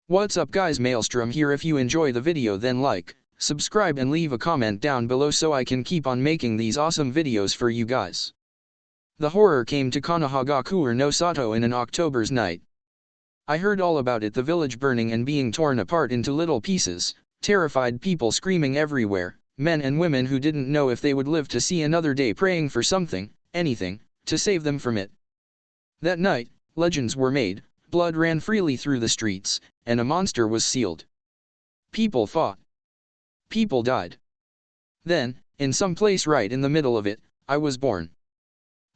What's up guys, Maelstrom here. If you enjoy the video then like, subscribe and leave a comment down below so I can keep on making these awesome videos for you guys. The horror came to Konohagakure no Sato in an October's night. I heard all about it, the village burning and being torn apart into little pieces, terrified people screaming everywhere, men and women who didn't know if they would live to see another day praying for something, anything, to save them from it. That night, legends were made, blood ran freely through the streets, and a monster was sealed. People fought. People died. Then, in some place right in the middle of it, I was born.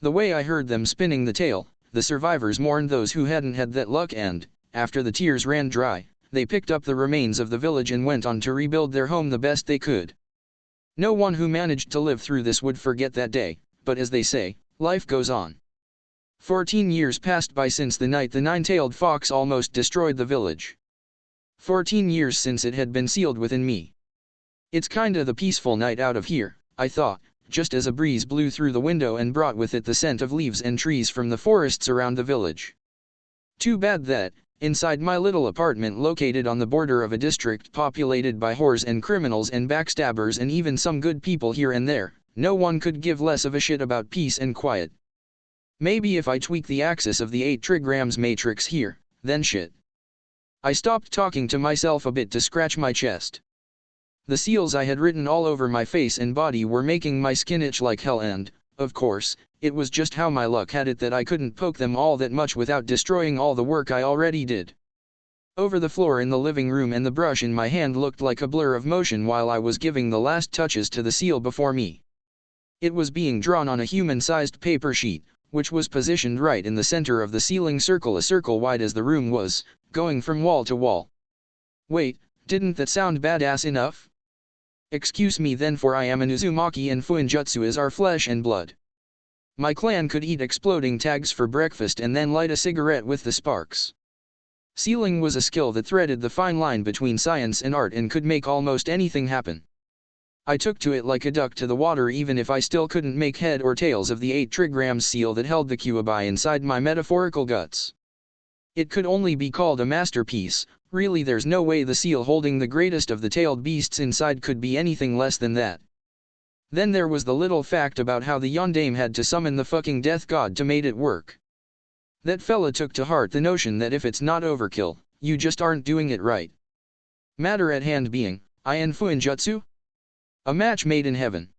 The way I heard them spinning the tale, the survivors mourned those who hadn't had that luck and, after the tears ran dry, they picked up the remains of the village and went on to rebuild their home the best they could. No one who managed to live through this would forget that day, but as they say, life goes on. 14 years passed by since the night the nine-tailed fox almost destroyed the village. 14 years since it had been sealed within me. It's kinda the peaceful night out of here, I thought, just as a breeze blew through the window and brought with it the scent of leaves and trees from the forests around the village. Too bad that, inside my little apartment located on the border of a district populated by whores and criminals and backstabbers and even some good people here and there, no one could give less of a shit about peace and quiet. Maybe if I tweak the axis of the 8 trigrams matrix here, then shit. I stopped talking to myself a bit to scratch my chest. The seals I had written all over my face and body were making my skin itch like hell and, of course, it was just how my luck had it that I couldn't poke them all that much without destroying all the work I already did. Over the floor in the living room and the brush in my hand looked like a blur of motion while I was giving the last touches to the seal before me. It was being drawn on a human-sized paper sheet, which was positioned right in the center of the ceiling circle, a circle wide as the room was, going from wall to wall. Wait, didn't that sound badass enough? Excuse me then, for I am an Uzumaki and Fuinjutsu is our flesh and blood. My clan could eat exploding tags for breakfast and then light a cigarette with the sparks. Sealing was a skill that threaded the fine line between science and art and could make almost anything happen. I took to it like a duck to the water, even if I still couldn't make head or tails of the 8 trigrams seal that held the Kyuubi inside my metaphorical guts. It could only be called a masterpiece. Really, there's no way the seal holding the greatest of the tailed beasts inside could be anything less than that. Then there was the little fact about how the Yondaime had to summon the fucking death god to make it work. That fella took to heart the notion that if it's not overkill, you just aren't doing it right. Matter at hand being, I and Fuinjutsu? A match made in heaven.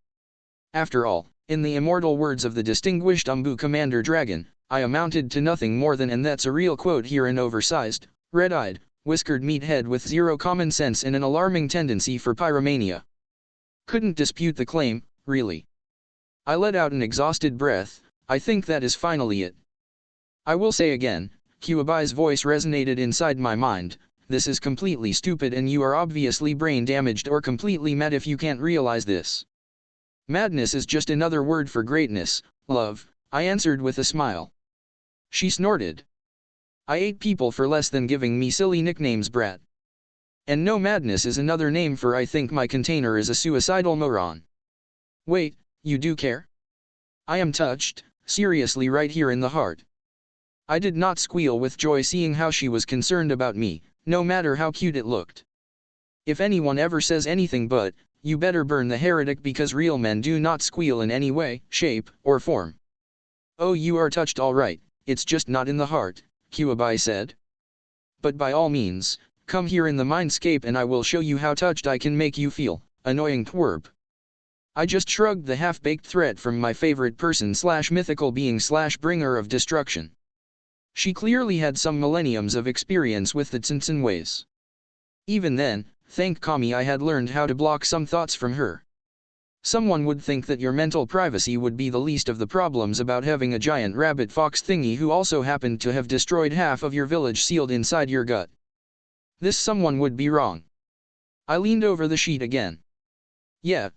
After all, in the immortal words of the distinguished Anbu Commander Dragon, I amounted to nothing more than, and that's a real quote here, an oversized, red-eyed, whiskered meathead with zero common sense and an alarming tendency for pyromania. Couldn't dispute the claim, really. I let out an exhausted breath. I think that is finally it. I will say again, Kyuubi's voice resonated inside my mind. This is completely stupid and you are obviously brain damaged or completely mad if you can't realize this. Madness is just another word for greatness, love, I answered with a smile. She snorted. I ate people for less than giving me silly nicknames, brat. And no, madness is another name for I think my container is a suicidal moron. Wait, you do care? I am touched, seriously, right here in the heart. I did not squeal with joy seeing how she was concerned about me, no matter how cute it looked. If anyone ever says anything but, you better burn the heretic, because real men do not squeal in any way, shape, or form. Oh, you are touched all right, it's just not in the heart, Kyuubi said. But by all means, come here in the mindscape and I will show you how touched I can make you feel, annoying twerp. I just shrugged the half-baked threat from my favorite person / mythical being / bringer of destruction. She clearly had some millenniums of experience with the Tsunsun ways. Even then, thank Kami, I had learned how to block some thoughts from her. Someone would think that your mental privacy would be the least of the problems about having a giant rabbit fox thingy who also happened to have destroyed half of your village sealed inside your gut. This someone would be wrong. I leaned over the sheet again. Yeah,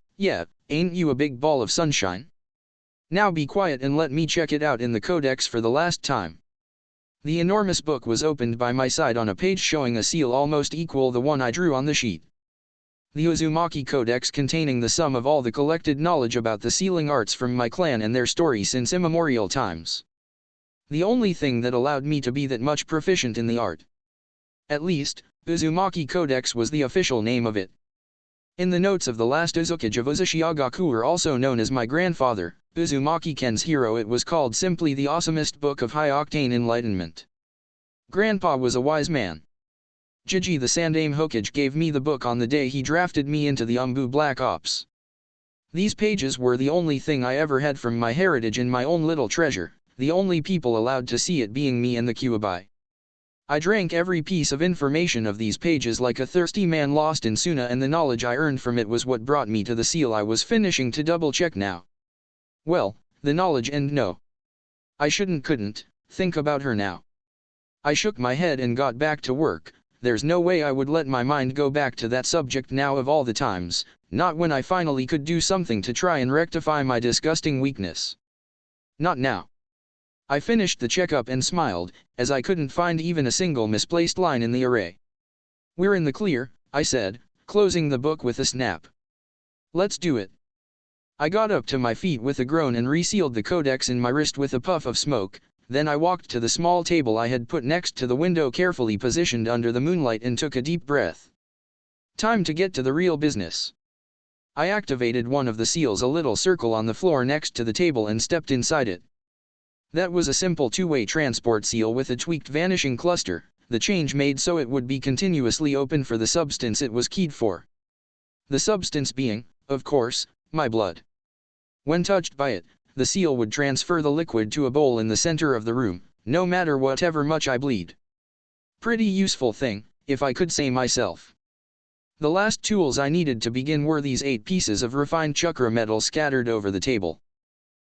ain't you a big ball of sunshine? Now be quiet and let me check it out in the codex for the last time. The enormous book was opened by my side on a page showing a seal almost equal the one I drew on the sheet. The Uzumaki Codex, containing the sum of all the collected knowledge about the sealing arts from my clan and their story since immemorial times. The only thing that allowed me to be that much proficient in the art. At least, Uzumaki Codex was the official name of it. In the notes of the last Uzukage of Uzushiagaku, also known as my grandfather, Uzumaki Ken's hero, it was called simply the awesomest book of high-octane enlightenment. Grandpa was a wise man. Jiji the Sandaime Hokage gave me the book on the day he drafted me into the Anbu Black Ops. These pages were the only thing I ever had from my heritage and my own little treasure, the only people allowed to see it being me and the Kyuubi. I drank every piece of information of these pages like a thirsty man lost in Suna, and the knowledge I earned from it was what brought me to the seal I was finishing to double-check now. Well, the knowledge and no. I couldn't think about her now. I shook my head and got back to work. There's no way I would let my mind go back to that subject now of all the times, not when I finally could do something to try and rectify my disgusting weakness. Not now. I finished the checkup and smiled, as I couldn't find even a single misplaced line in the array. We're in the clear, I said, closing the book with a snap. Let's do it. I got up to my feet with a groan and resealed the codex in my wrist with a puff of smoke. Then I walked to the small table I had put next to the window, carefully positioned under the moonlight, and took a deep breath. Time to get to the real business. I activated one of the seals, a little circle on the floor next to the table, and stepped inside it. That was a simple two-way transport seal with a tweaked vanishing cluster, the change made so it would be continuously open for the substance it was keyed for. The substance being, of course, my blood. When touched by it, the seal would transfer the liquid to a bowl in the center of the room, no matter whatever much I bleed. Pretty useful thing, if I could say myself. The last tools I needed to begin were these 8 pieces of refined chakra metal scattered over the table.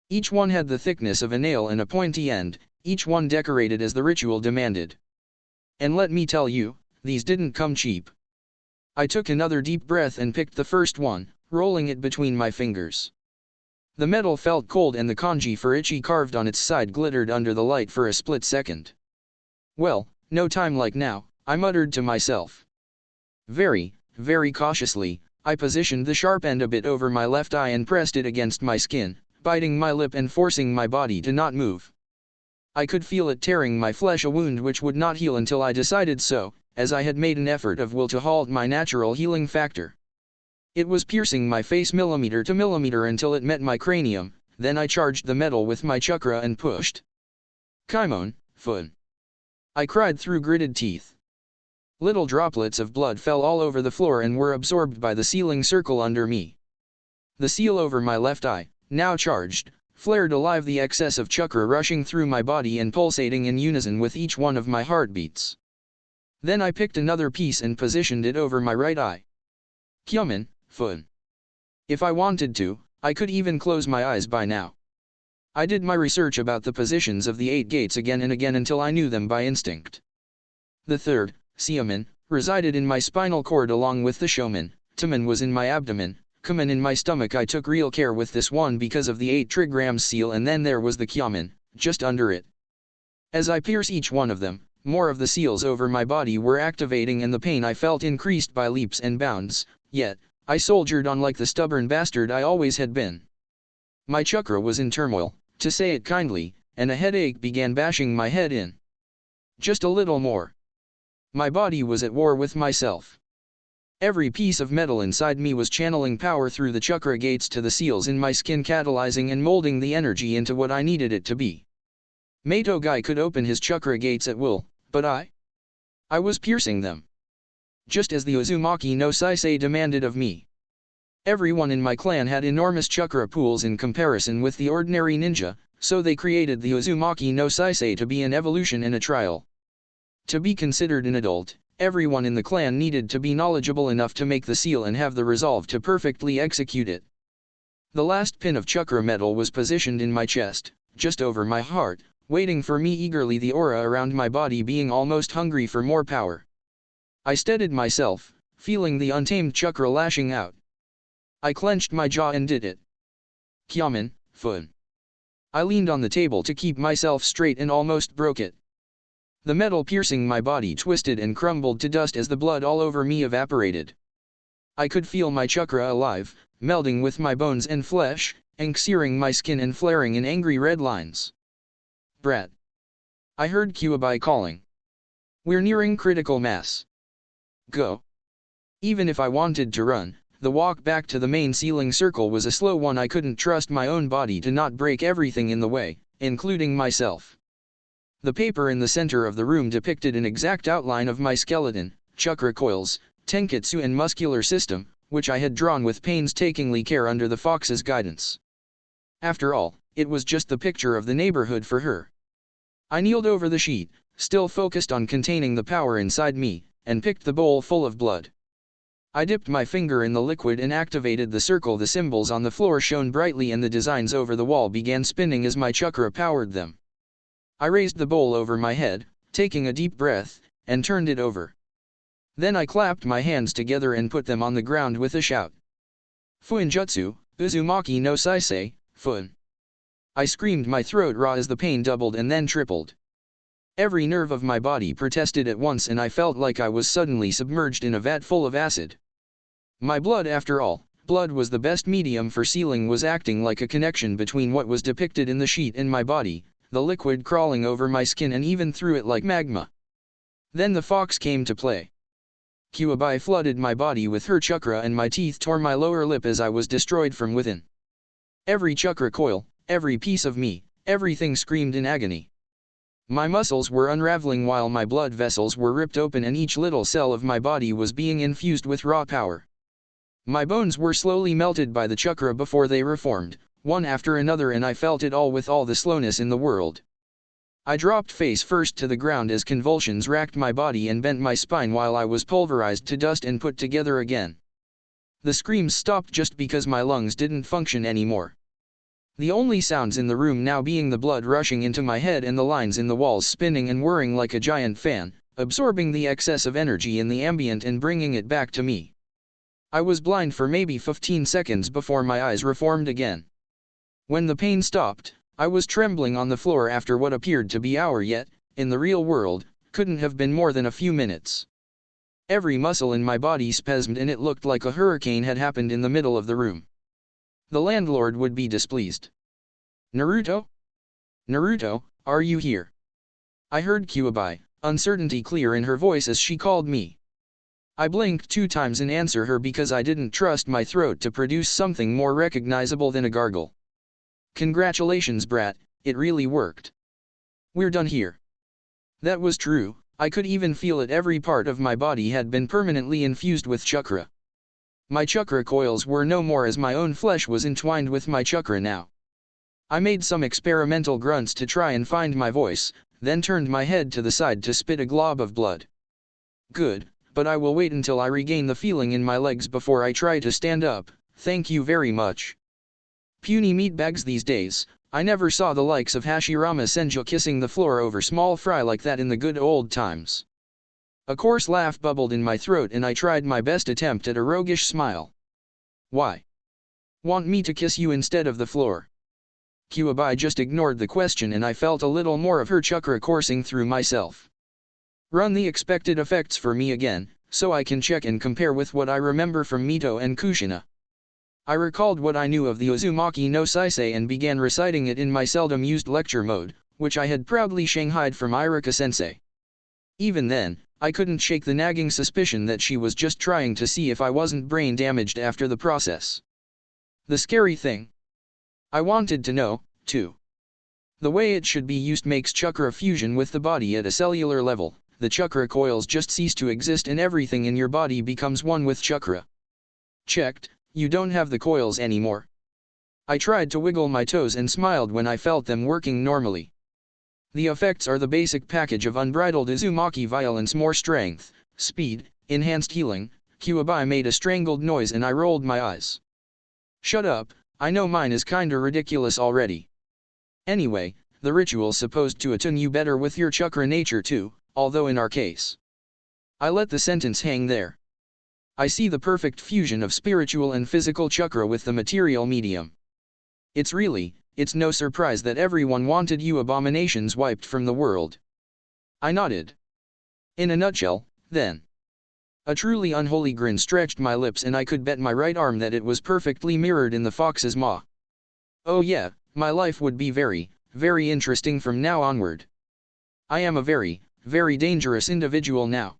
Each one had the thickness of a nail and a pointy end, each one decorated as the ritual demanded. And let me tell you, these didn't come cheap. I took another deep breath and picked the first one, rolling it between my fingers. The metal felt cold and the kanji for Ichi carved on its side glittered under the light for a split second. Well, no time like now, I muttered to myself. Very, very cautiously, I positioned the sharp end a bit over my left eye and pressed it against my skin, biting my lip and forcing my body to not move. I could feel it tearing my flesh, a wound which would not heal until I decided so, as I had made an effort of will to halt my natural healing factor. It was piercing my face millimeter to millimeter until it met my cranium, then I charged the metal with my chakra and pushed. Kaimon, fun. I cried through gritted teeth. Little droplets of blood fell all over the floor and were absorbed by the sealing circle under me. The seal over my left eye, now charged, flared alive, the excess of chakra rushing through my body and pulsating in unison with each one of my heartbeats. Then I picked another piece and positioned it over my right eye. Kyuuman, fun. If I wanted to, I could even close my eyes by now. I did my research about the positions of the 8 gates again and again until I knew them by instinct. The third, Seaman, resided in my spinal cord along with the Shoman, Taman was in my abdomen, Kuman in my stomach. I took real care with this one because of the 8 trigrams seal, and then there was the Kyuuman, just under it. As I pierced each one of them, more of the seals over my body were activating and the pain I felt increased by leaps and bounds, yet, I soldiered on like the stubborn bastard I always had been. My chakra was in turmoil, to say it kindly, and a headache began bashing my head in. Just a little more. My body was at war with myself. Every piece of metal inside me was channeling power through the chakra gates to the seals in my skin, catalyzing and molding the energy into what I needed it to be. Maitogai could open his chakra gates at will, but I was piercing them. Just as the Uzumaki no Saisei demanded of me. Everyone in my clan had enormous chakra pools in comparison with the ordinary ninja, so they created the Uzumaki no Saisei to be an evolution and a trial. To be considered an adult, everyone in the clan needed to be knowledgeable enough to make the seal and have the resolve to perfectly execute it. The last pin of chakra metal was positioned in my chest, just over my heart, waiting for me eagerly, the aura around my body being almost hungry for more power. I steadied myself, feeling the untamed chakra lashing out. I clenched my jaw and did it. Kyuuman, fun. I leaned on the table to keep myself straight and almost broke it. The metal piercing my body twisted and crumbled to dust as the blood all over me evaporated. I could feel my chakra alive, melding with my bones and flesh, and searing my skin and flaring in angry red lines. Brat. I heard Kyuubi calling. We're nearing critical mass. Go. Even if I wanted to run, the walk back to the main ceiling circle was a slow one. I couldn't trust my own body to not break everything in the way, including myself. The paper in the center of the room depicted an exact outline of my skeleton, chakra coils, tenketsu and muscular system, which I had drawn with painstakingly care under the fox's guidance. After all, it was just the picture of the neighborhood for her. I kneeled over the sheet, still focused on containing the power inside me, and picked the bowl full of blood. I dipped my finger in the liquid and activated the circle. The symbols on the floor shone brightly and the designs over the wall began spinning as my chakra powered them. I raised the bowl over my head, taking a deep breath, and turned it over. Then I clapped my hands together and put them on the ground with a shout. Fuinjutsu, Uzumaki no Saisei, Fun. I screamed, my throat raw as the pain doubled and then tripled. Every nerve of my body protested at once and I felt like I was suddenly submerged in a vat full of acid. My blood, after all, blood was the best medium for sealing, was acting like a connection between what was depicted in the sheet and my body, the liquid crawling over my skin and even through it like magma. Then the fox came to play. Kyuubi flooded my body with her chakra and my teeth tore my lower lip as I was destroyed from within. Every chakra coil, every piece of me, everything screamed in agony. My muscles were unraveling while my blood vessels were ripped open and each little cell of my body was being infused with raw power. My bones were slowly melted by the chakra before they reformed, one after another, and I felt it all with all the slowness in the world. I dropped face first to the ground as convulsions racked my body and bent my spine while I was pulverized to dust and put together again. The screams stopped just because my lungs didn't function anymore. The only sounds in the room now being the blood rushing into my head and the lines in the walls spinning and whirring like a giant fan, absorbing the excess of energy in the ambient and bringing it back to me. I was blind for maybe 15 seconds before my eyes reformed again. When the pain stopped, I was trembling on the floor after what appeared to be hours, yet, in the real world, couldn't have been more than a few minutes. Every muscle in my body spasmed and it looked like a hurricane had happened in the middle of the room. The landlord would be displeased. Naruto? Naruto, are you here? I heard Kyuubi, uncertainty clear in her voice as she called me. I blinked 2 times in answer her because I didn't trust my throat to produce something more recognizable than a gargle. Congratulations, brat, it really worked. We're done here. That was true, I could even feel it. Every part of my body had been permanently infused with chakra. My chakra coils were no more as my own flesh was entwined with my chakra now. I made some experimental grunts to try and find my voice, then turned my head to the side to spit a glob of blood. Good, but I will wait until I regain the feeling in my legs before I try to stand up, thank you very much. Puny meatbags these days, I never saw the likes of Hashirama Senju kissing the floor over small fry like that in the good old times. A coarse laugh bubbled in my throat and I tried my best attempt at a roguish smile. Why? Want me to kiss you instead of the floor? Kyuubi just ignored the question and I felt a little more of her chakra coursing through myself. Run the expected effects for me again, so I can check and compare with what I remember from Mito and Kushina. I recalled what I knew of the Uzumaki no Saisei and began reciting it in my seldom used lecture mode, which I had proudly shanghaied from Irika-sensei. Even then, I couldn't shake the nagging suspicion that she was just trying to see if I wasn't brain damaged after the process. The scary thing. I wanted to know, too. The way it should be used makes chakra fusion with the body at a cellular level. The chakra coils just cease to exist and everything in your body becomes one with chakra. Checked, you don't have the coils anymore. I tried to wiggle my toes and smiled when I felt them working normally. The effects are the basic package of unbridled Uzumaki violence: more strength, speed, enhanced healing. Kyuubi made a strangled noise and I rolled my eyes. Shut up, I know mine is kinda ridiculous already. Anyway, the ritual's supposed to attune you better with your chakra nature too, although in our case. I let the sentence hang there. I see the perfect fusion of spiritual and physical chakra with the material medium. It's no surprise that everyone wanted you abominations wiped from the world. I nodded. In a nutshell, then. A truly unholy grin stretched my lips and I could bet my right arm that it was perfectly mirrored in the fox's maw. Oh yeah, my life would be very, very interesting from now onward. I am a very, very dangerous individual now.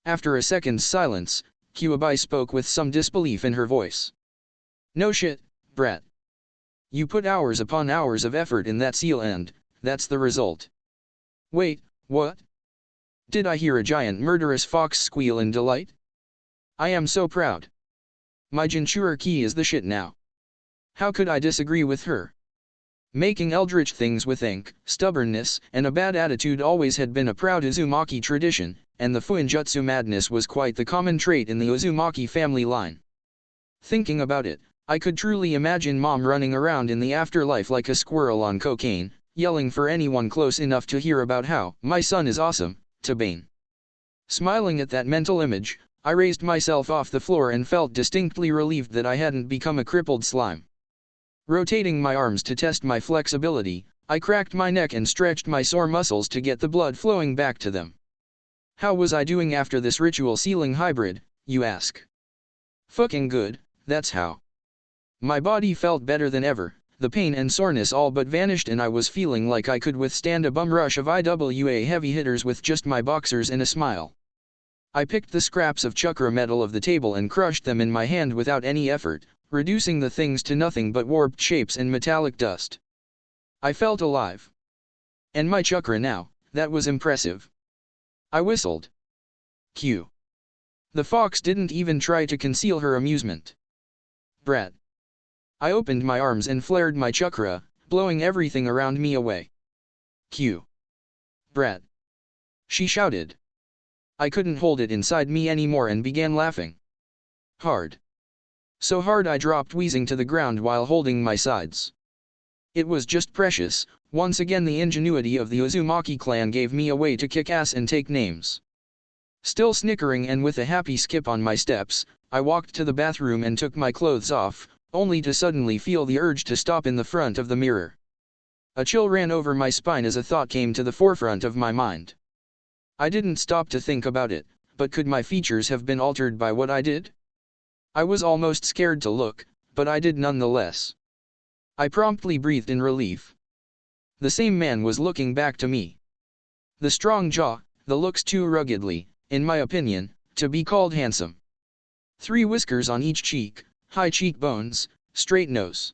After a second's silence, Kyuubi spoke with some disbelief in her voice. No shit, brat. You put hours upon hours of effort in that seal and that's the result. Wait, what? Did I hear a giant murderous fox squeal in delight? I am so proud. My Jinchuriki is the shit now. How could I disagree with her? Making eldritch things with ink, stubbornness, and a bad attitude always had been a proud Uzumaki tradition, and the Fuinjutsu madness was quite the common trait in the Uzumaki family line. Thinking about it, I could truly imagine Mom running around in the afterlife like a squirrel on cocaine, yelling for anyone close enough to hear about how my son is awesome, to Bane. Smiling at that mental image, I raised myself off the floor and felt distinctly relieved that I hadn't become a crippled slime. Rotating my arms to test my flexibility, I cracked my neck and stretched my sore muscles to get the blood flowing back to them. How was I doing after this ritual sealing hybrid, you ask? Fucking good, that's how. My body felt better than ever, the pain and soreness all but vanished and I was feeling like I could withstand a bum rush of IWA heavy hitters with just my boxers and a smile. I picked the scraps of chakra metal of the table and crushed them in my hand without any effort, reducing the things to nothing but warped shapes and metallic dust. I felt alive. And my chakra now, that was impressive. I whistled. Q. The fox didn't even try to conceal her amusement. Brat. I opened my arms and flared my chakra, blowing everything around me away. Q. Brat. She shouted. I couldn't hold it inside me anymore and began laughing. Hard. So hard I dropped wheezing to the ground while holding my sides. It was just precious. Once again the ingenuity of the Uzumaki clan gave me a way to kick ass and take names. Still snickering and with a happy skip on my steps, I walked to the bathroom and took my clothes off, only to suddenly feel the urge to stop in the front of the mirror. A chill ran over my spine as a thought came to the forefront of my mind. I didn't stop to think about it, but could my features have been altered by what I did? I was almost scared to look, but I did nonetheless. I promptly breathed in relief. The same man was looking back to me. The strong jaw, the looks too ruggedly, in my opinion, to be called handsome. 3 whiskers on each cheek, high cheekbones, straight nose.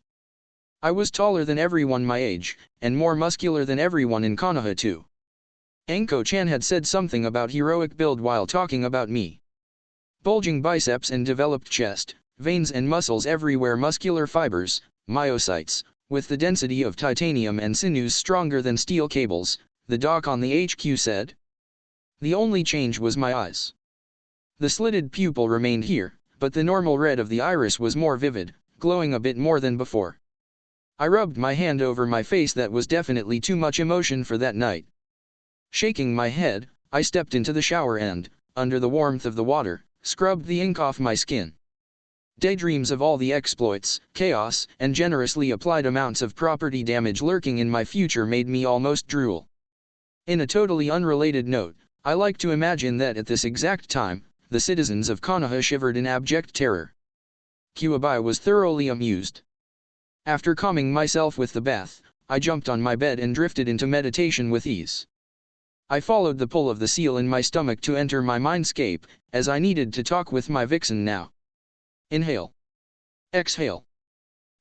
I was taller than everyone my age, and more muscular than everyone in Konoha too. Anko-chan had said something about heroic build while talking about me. Bulging biceps and developed chest, veins and muscles everywhere, muscular fibers, myocytes, with the density of titanium and sinews stronger than steel cables, the doc on the HQ said. The only change was my eyes. The slitted pupil remained here, but the normal red of the iris was more vivid, glowing a bit more than before. I rubbed my hand over my face. That was definitely too much emotion for that night. Shaking my head, I stepped into the shower and, under the warmth of the water, scrubbed the ink off my skin. Daydreams of all the exploits, chaos, and generously applied amounts of property damage lurking in my future made me almost drool. In a totally unrelated note, I like to imagine that at this exact time, the citizens of Konoha shivered in abject terror. Kyuubi was thoroughly amused. After calming myself with the bath, I jumped on my bed and drifted into meditation with ease. I followed the pull of the seal in my stomach to enter my mindscape, as I needed to talk with my vixen now. Inhale. Exhale.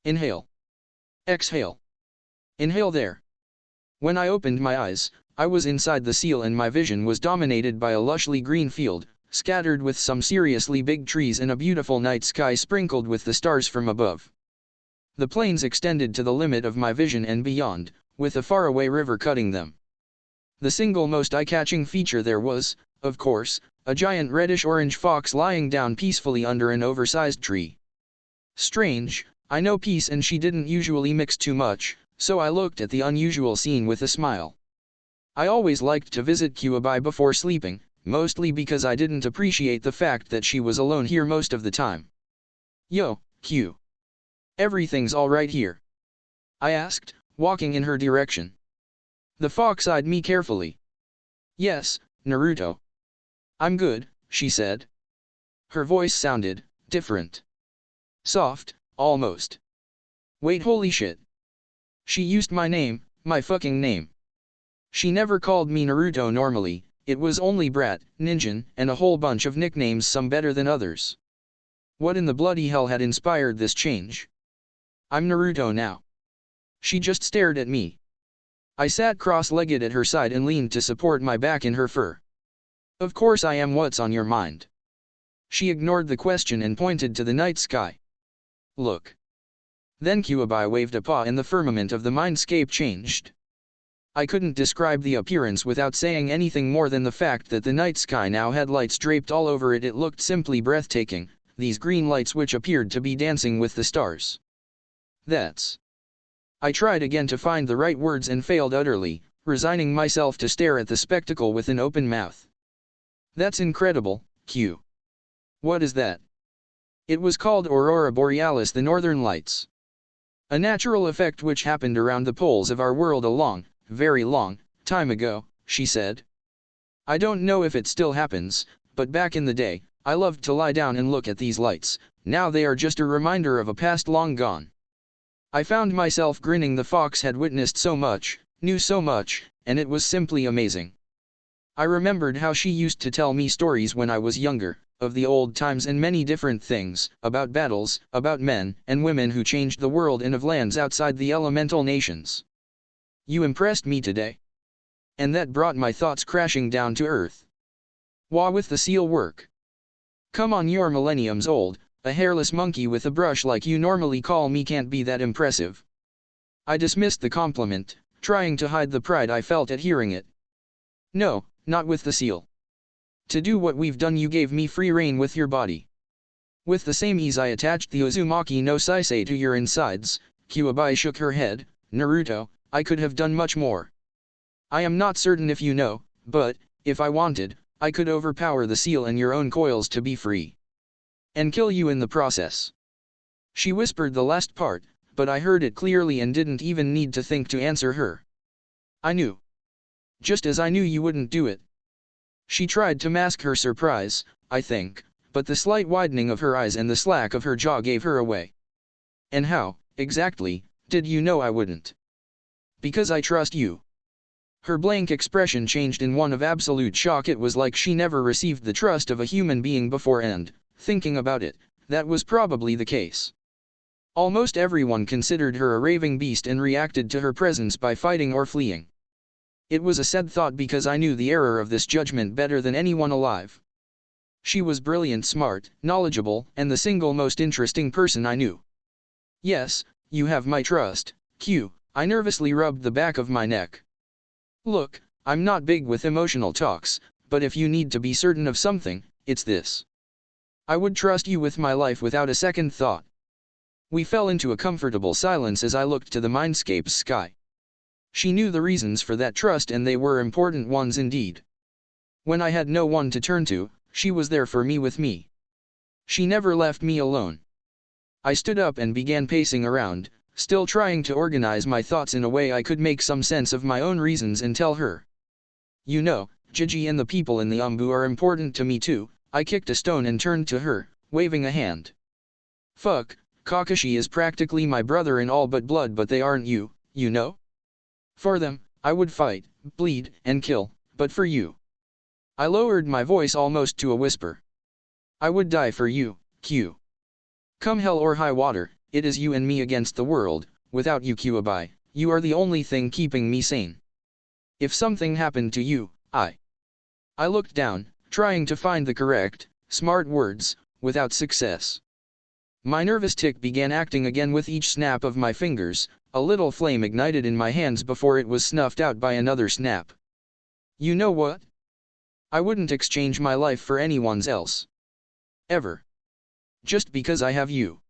Inhale. Exhale. Inhale there. When I opened my eyes, I was inside the seal and my vision was dominated by a lushly green field, scattered with some seriously big trees and a beautiful night sky sprinkled with the stars from above. The plains extended to the limit of my vision and beyond, with a faraway river cutting them. The single most eye-catching feature there was, of course, a giant reddish-orange fox lying down peacefully under an oversized tree. Strange, I know peace and she didn't usually mix too much, so I looked at the unusual scene with a smile. I always liked to visit Kyuubi before sleeping, mostly because I didn't appreciate the fact that she was alone here most of the time. Yo, Q. Everything's alright here? I asked, walking in her direction. The fox eyed me carefully. Yes, Naruto. I'm good, she said. Her voice sounded different. Soft, almost. Wait, holy shit. She used my name, my fucking name. She never called me Naruto normally, It was only Brat, Ninjin, and a whole bunch of nicknames, some better than others. What in the bloody hell had inspired this change? I'm Naruto now. She just stared at me. I sat cross-legged at her side and leaned to support my back in her fur. Of course I am. What's on your mind? She ignored the question and pointed to the night sky. Look. Then Kyuubi waved a paw and the firmament of the mindscape changed. I couldn't describe the appearance without saying anything more than the fact that the night sky now had lights draped all over it. It looked simply breathtaking, these green lights which appeared to be dancing with the stars. That's... I tried again to find the right words and failed utterly, resigning myself to stare at the spectacle with an open mouth. That's incredible, Q. What is that? It was called Aurora Borealis, the northern lights. A natural effect which happened around the poles of our world a long, very long, time ago, she said. I don't know if it still happens, but back in the day, I loved to lie down and look at these lights. Now they are just a reminder of a past long gone. I found myself grinning. The fox had witnessed so much, knew so much, and it was simply amazing. I remembered how she used to tell me stories when I was younger, of the old times and many different things, about battles, about men and women who changed the world and of lands outside the elemental nations. You impressed me today. And that brought my thoughts crashing down to earth. Wah, with the seal work. Come on, you're millenniums old. A hairless monkey with a brush like you normally call me can't be that impressive. I dismissed the compliment, trying to hide the pride I felt at hearing it. No, not with the seal. To do what we've done you gave me free rein with your body. With the same ease I attached the Uzumaki no Saisei to your insides. Kyuubi shook her head. Naruto, I could have done much more. I am not certain if you know, but, if I wanted, I could overpower the seal and your own coils to be free. And kill you in the process. She whispered the last part, but I heard it clearly and didn't even need to think to answer her. I knew. Just as I knew you wouldn't do it. She tried to mask her surprise, I think, but the slight widening of her eyes and the slack of her jaw gave her away. And how, exactly, did you know I wouldn't? Because I trust you. Her blank expression changed in one of absolute shock. It was like she never received the trust of a human being before, and, thinking about it, that was probably the case. Almost everyone considered her a raving beast and reacted to her presence by fighting or fleeing. It was a sad thought because I knew the error of this judgment better than anyone alive. She was brilliant, smart, knowledgeable, and the single most interesting person I knew. Yes, you have my trust, Q. I nervously rubbed the back of my neck. Look, I'm not big with emotional talks, but if you need to be certain of something, it's this. I would trust you with my life without a second thought. We fell into a comfortable silence as I looked to the mindscape's sky. She knew the reasons for that trust, and they were important ones indeed. When I had no one to turn to, she was there for me with me. She never left me alone. I stood up and began pacing around, still trying to organize my thoughts in a way I could make some sense of my own reasons and tell her. You know, Gigi and the people in the Anbu are important to me too. I kicked a stone and turned to her, waving a hand. Fuck, Kakashi is practically my brother in all but blood, but they aren't you, you know? For them, I would fight, bleed, and kill, but for you. I lowered my voice almost to a whisper. I would die for you, Q. Come hell or high water, it is you and me against the world. Without you, Kyuubi, you are the only thing keeping me sane. If something happened to you, I looked down, trying to find the correct, smart words, without success. My nervous tick began acting again with each snap of my fingers. A little flame ignited in my hands before it was snuffed out by another snap. You know what? I wouldn't exchange my life for anyone's else. Ever. Just because I have you.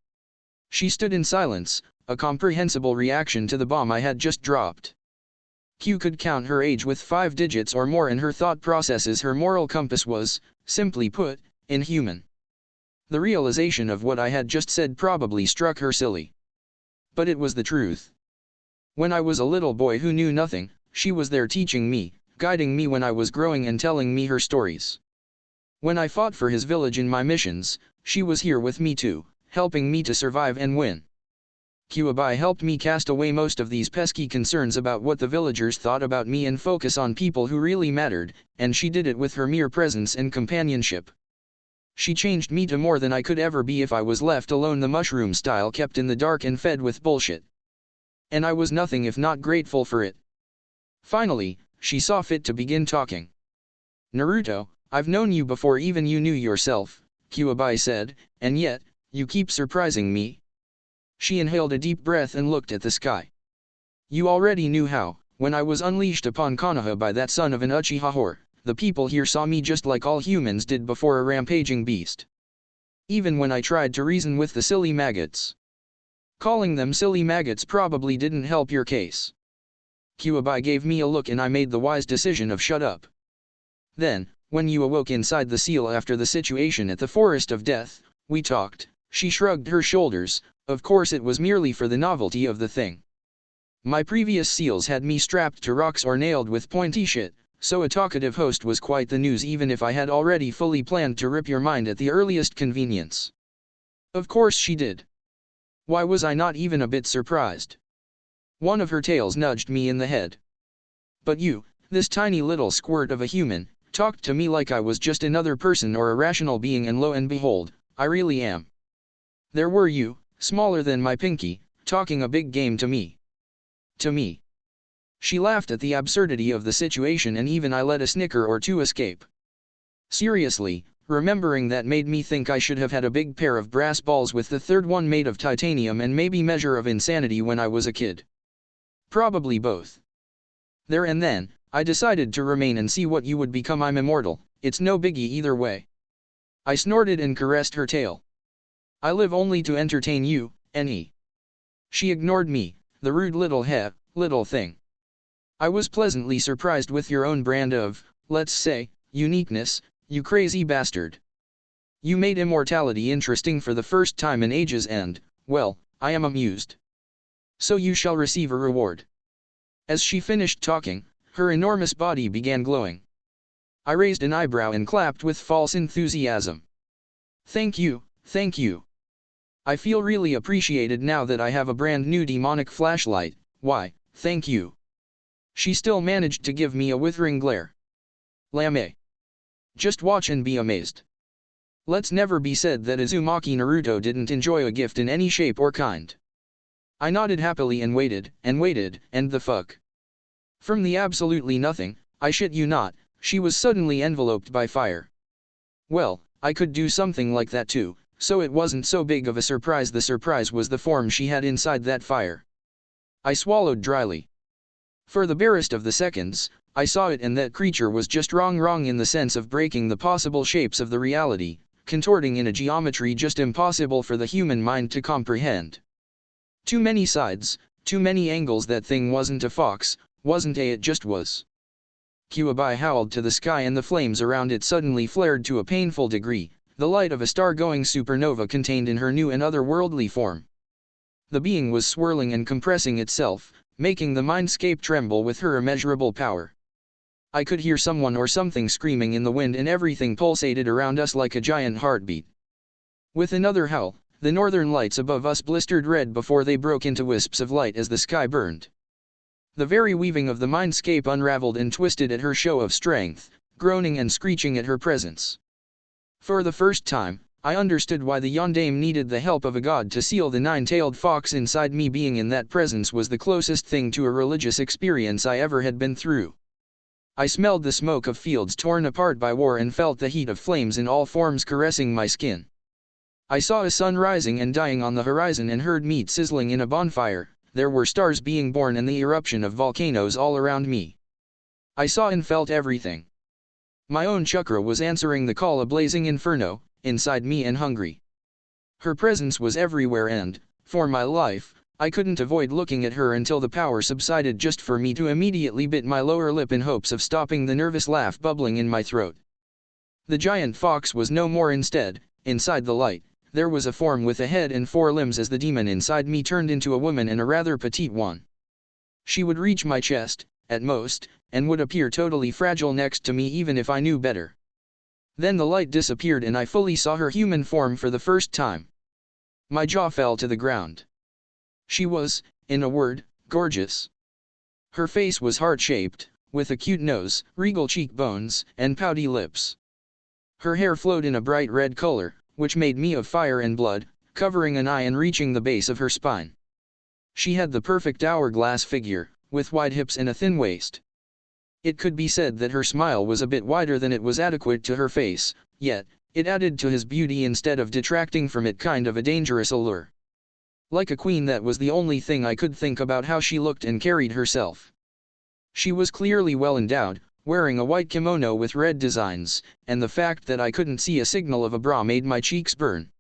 She stood in silence, a comprehensible reaction to the bomb I had just dropped. Q could count her age with 5 digits or more in her thought processes. Her moral compass was, simply put, inhuman. The realization of what I had just said probably struck her silly. But it was the truth. When I was a little boy who knew nothing, she was there teaching me, guiding me when I was growing and telling me her stories. When I fought for his village in my missions, she was here with me too, helping me to survive and win. Kyuubi helped me cast away most of these pesky concerns about what the villagers thought about me and focus on people who really mattered, and she did it with her mere presence and companionship. She changed me to more than I could ever be if I was left alone, the mushroom style, kept in the dark and fed with bullshit. And I was nothing if not grateful for it. Finally, she saw fit to begin talking. "Naruto, I've known you before even you knew yourself," Kyuubi said, "and yet, you keep surprising me." She inhaled a deep breath and looked at the sky. "You already knew how, when I was unleashed upon Konoha by that son of an Uchiha. The people here saw me just like all humans did before a rampaging beast. Even when I tried to reason with the silly maggots. Calling them silly maggots probably didn't help your case." Kyuubi gave me a look and I made the wise decision of shut up. "Then, when you awoke inside the seal after the situation at the Forest of Death, we talked." She shrugged her shoulders. "Of course it was merely for the novelty of the thing. My previous seals had me strapped to rocks or nailed with pointy shit, so a talkative host was quite the news even if I had already fully planned to rip your mind at the earliest convenience." Of course she did. Why was I not even a bit surprised? One of her tails nudged me in the head. "But you, this tiny little squirt of a human, talked to me like I was just another person or a rational being, and lo and behold, I really am. There were you, smaller than my pinky, talking a big game to me. To me." She laughed at the absurdity of the situation and even I let a snicker or two escape. Seriously, remembering that made me think I should have had a big pair of brass balls with the third one made of titanium and maybe measure of insanity when I was a kid. Probably both. There and then, I decided to remain and see what you would become. I'm immortal, it's no biggie either way. I snorted and caressed her tail. "I live only to entertain you, N.E." She ignored me, the rude little thing. "I was pleasantly surprised with your own brand of, let's say, uniqueness, you crazy bastard. You made immortality interesting for the first time in ages and, well, I am amused. So you shall receive a reward." As she finished talking, her enormous body began glowing. I raised an eyebrow and clapped with false enthusiasm. Thank you, thank you. I feel really appreciated now that I have a brand new demonic flashlight. Why, thank you." She still managed to give me a withering glare. "Lame. Just watch and be amazed. Let's never be said that Uzumaki Naruto didn't enjoy a gift in any shape or kind." I nodded happily and waited, and the fuck. From the absolutely nothing, I shit you not, she was suddenly enveloped by fire. Well, I could do something like that too, so it wasn't so big of a surprise. The surprise was the form she had inside that fire. I swallowed dryly. For the barest of the seconds, I saw it, and that creature was just wrong in the sense of breaking the possible shapes of the reality, contorting in a geometry just impossible for the human mind to comprehend. Too many sides, too many angles. That thing wasn't a fox, it just was. Kyuubi howled to the sky and the flames around it suddenly flared to a painful degree, the light of a star-going supernova contained in her new and otherworldly form. The being was swirling and compressing itself, making the mindscape tremble with her immeasurable power. I could hear someone or something screaming in the wind, and everything pulsated around us like a giant heartbeat. With another howl, the northern lights above us blistered red before they broke into wisps of light as the sky burned. The very weaving of the mindscape unraveled and twisted at her show of strength, groaning and screeching at her presence. For the first time, I understood why the Yondaime needed the help of a god to seal the nine-tailed fox inside me. Being in that presence was the closest thing to a religious experience I ever had been through. I smelled the smoke of fields torn apart by war and felt the heat of flames in all forms caressing my skin. I saw a sun rising and dying on the horizon and heard meat sizzling in a bonfire. There were stars being born and the eruption of volcanoes all around me. I saw and felt everything. My own chakra was answering the call, a blazing inferno, inside me and hungry. Her presence was everywhere and, for my life, I couldn't avoid looking at her until the power subsided, just for me to immediately bit my lower lip in hopes of stopping the nervous laugh bubbling in my throat. The giant fox was no more. Instead, inside the light, there was a form with a head and 4 limbs as the demon inside me turned into a woman, and a rather petite one. She would reach my chest, at most, and would appear totally fragile next to me even if I knew better. Then the light disappeared and I fully saw her human form for the first time. My jaw fell to the ground. She was, in a word, gorgeous. Her face was heart-shaped, with a cute nose, regal cheekbones, and pouty lips. Her hair flowed in a bright red color, which made me of fire and blood, covering an eye and reaching the base of her spine. She had the perfect hourglass figure, with wide hips and a thin waist. It could be said that her smile was a bit wider than it was adequate to her face, yet, it added to his beauty instead of detracting from it kind of a dangerous allure. Like a queen, that was the only thing I could think about how she looked and carried herself. She was clearly well endowed, wearing a white kimono with red designs, and the fact that I couldn't see a signal of a bra made my cheeks burn.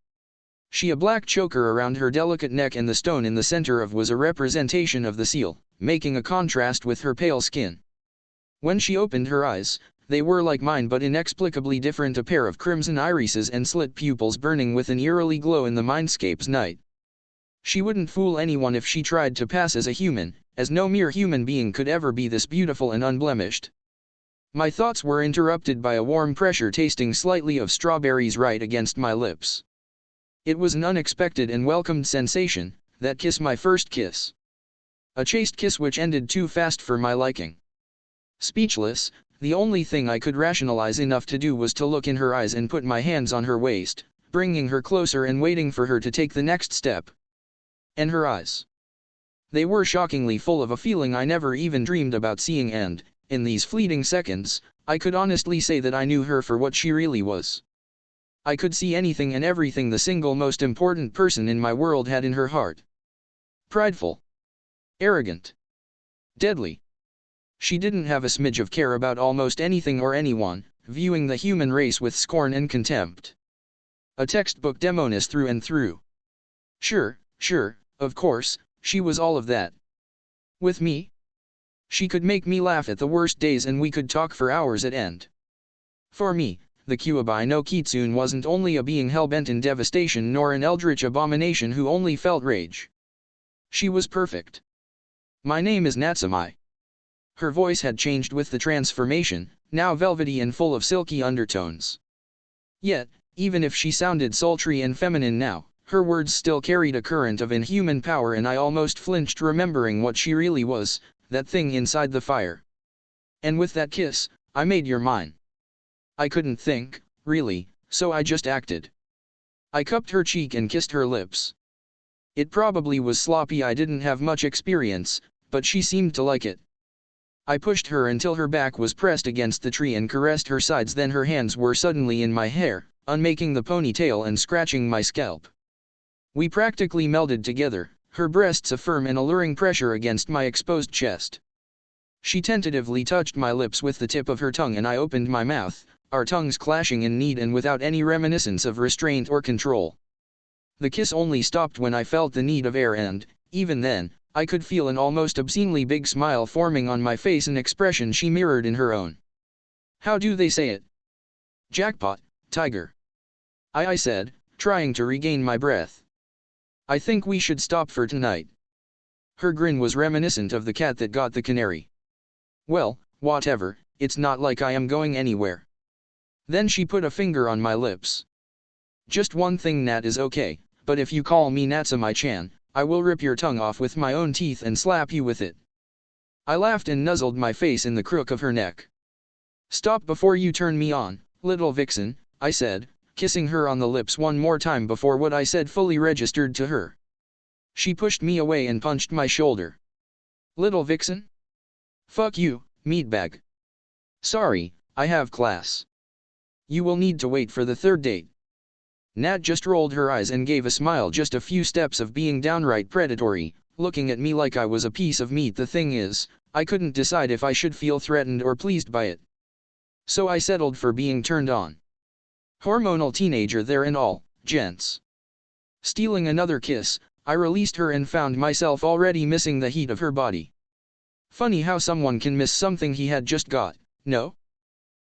She had a black choker around her delicate neck, and the stone in the center of was a representation of the seal, making a contrast with her pale skin. When she opened her eyes, they were like mine but inexplicably different, a pair of crimson irises and slit pupils burning with an eerily glow in the mindscape's night. She wouldn't fool anyone if she tried to pass as a human, as no mere human being could ever be this beautiful and unblemished. My thoughts were interrupted by a warm pressure tasting slightly of strawberries right against my lips. It was an unexpected and welcomed sensation, that kiss, my first kiss. A chaste kiss which ended too fast for my liking. Speechless, the only thing I could rationalize enough to do was to look in her eyes and put my hands on her waist, bringing her closer and waiting for her to take the next step. And her eyes. They were shockingly full of a feeling I never even dreamed about seeing, and, in these fleeting seconds, I could honestly say that I knew her for what she really was. I could see anything and everything the single most important person in my world had in her heart. Prideful. Arrogant. Deadly. She didn't have a smidge of care about almost anything or anyone, viewing the human race with scorn and contempt. A textbook demoness through and through. Sure, of course, she was all of that. With me? She could make me laugh at the worst days and we could talk for hours at end. For me, the Kyuubi no Kitsune wasn't only a being hell-bent in devastation nor an eldritch abomination who only felt rage. She was perfect. My name is Natsume. Her voice had changed with the transformation, now velvety and full of silky undertones. Yet, even if she sounded sultry and feminine now, her words still carried a current of inhuman power, and I almost flinched remembering what she really was, that thing inside the fire. And with that kiss, I made your mine. I couldn't think, really, so I just acted. I cupped her cheek and kissed her lips. It probably was sloppy, I didn't have much experience, but she seemed to like it. I pushed her until her back was pressed against the tree and caressed her sides, then her hands were suddenly in my hair, unmaking the ponytail and scratching my scalp. We practically melded together, her breasts a firm and alluring pressure against my exposed chest. She tentatively touched my lips with the tip of her tongue and I opened my mouth, our tongues clashing in need and without any reminiscence of restraint or control. The kiss only stopped when I felt the need of air, and, even then, I could feel an almost obscenely big smile forming on my face, an expression she mirrored in her own. How do they say it? Jackpot, tiger. I said, trying to regain my breath. I think we should stop for tonight. Her grin was reminiscent of the cat that got the canary. Well, whatever, it's not like I am going anywhere. Then she put a finger on my lips. Just one thing, Nat, is okay, but if you call me Natsume-chan, I will rip your tongue off with my own teeth and slap you with it. I laughed and nuzzled my face in the crook of her neck. Stop before you turn me on, little vixen, I said, kissing her on the lips one more time before what I said fully registered to her. She pushed me away and punched my shoulder. Little vixen? Fuck you, meatbag. Sorry, I have class. You will need to wait for the third date. Nat just rolled her eyes and gave a smile, just a few steps of being downright predatory, looking at me like I was a piece of meat. The thing is, I couldn't decide if I should feel threatened or pleased by it. So I settled for being turned on. Hormonal teenager there and all, gents. Stealing another kiss, I released her and found myself already missing the heat of her body. Funny how someone can miss something he had just got, no?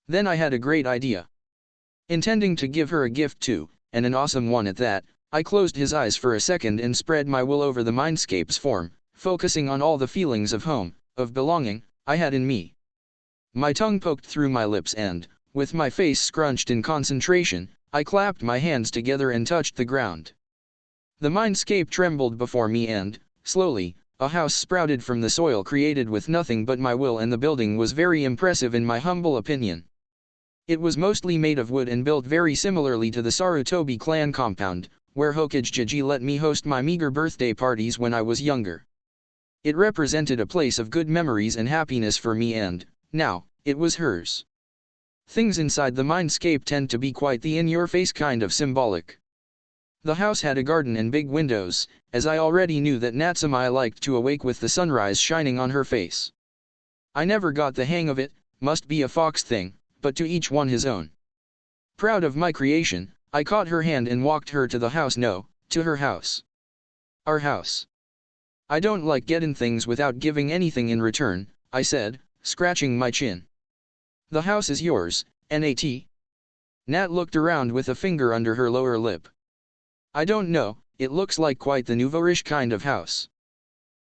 Then I had a great idea. Intending to give her a gift too, and an awesome one at that, I closed his eyes for a second and spread my will over the mindscape's form, focusing on all the feelings of home, of belonging, I had in me. My tongue poked through my lips and, with my face scrunched in concentration, I clapped my hands together and touched the ground. The mindscape trembled before me and, Slowly, a house sprouted from the soil created with nothing but my will, and the building was very impressive in my humble opinion. It was mostly made of wood and built very similarly to the Sarutobi clan compound, where Hokage let me host my meager birthday parties when I was younger. It represented a place of good memories and happiness for me, and, now, it was hers. Things inside the mindscape tend to be quite the in-your-face kind of symbolic. The house had a garden and big windows, as I already knew that Natsume liked to awake with the sunrise shining on her face. I never got the hang of it, must be a fox thing, but to each one his own. Proud of my creation, I caught her hand and walked her to the house. No, to her house. Our house. I don't like getting things without giving anything in return, I said, scratching my chin. The house is yours, Nat? Nat looked around with a finger under her lower lip. I don't know, it looks like quite the nouveau-ish kind of house.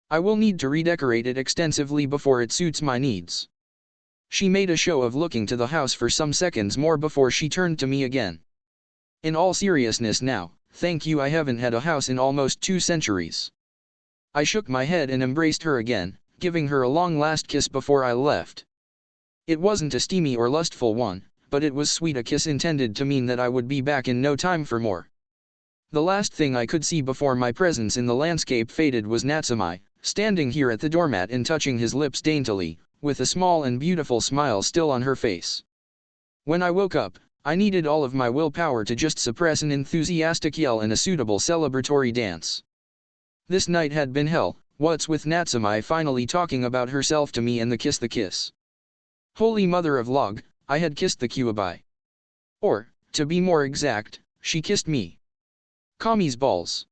I will need to redecorate it extensively before it suits my needs. She made a show of looking to the house for some seconds more before she turned to me again. In all seriousness now, thank you, I haven't had a house in almost 2 centuries. I shook my head and embraced her again, giving her a long last kiss before I left. It wasn't a steamy or lustful one, but it was sweet, a kiss intended to mean that I would be back in no time for more. The last thing I could see before my presence in the landscape faded was Natsume, standing here at the doormat and touching his lips daintily, with a small and beautiful smile still on her face. When I woke up, I needed all of my willpower to just suppress an enthusiastic yell and a suitable celebratory dance. This night had been hell, what's with Natsume finally talking about herself to me and the kiss. Holy mother of Log, I had kissed the Kyuubi. Or, to be more exact, she kissed me. Kami's balls.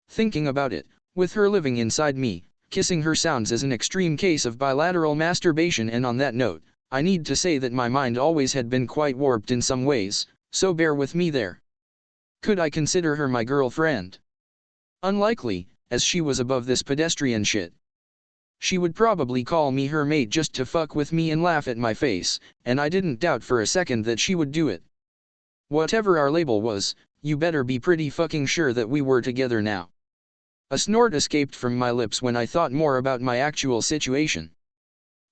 Thinking about it, with her living inside me, kissing her sounds as an extreme case of bilateral masturbation, and on that note, I need to say that my mind always had been quite warped in some ways, so bear with me there. Could I consider her my girlfriend? Unlikely, as she was above this pedestrian shit. She would probably call me her mate just to fuck with me and laugh at my face, and I didn't doubt for a second that she would do it. Whatever our label was, you better be pretty fucking sure that we were together now. A snort escaped from my lips when I thought more about my actual situation.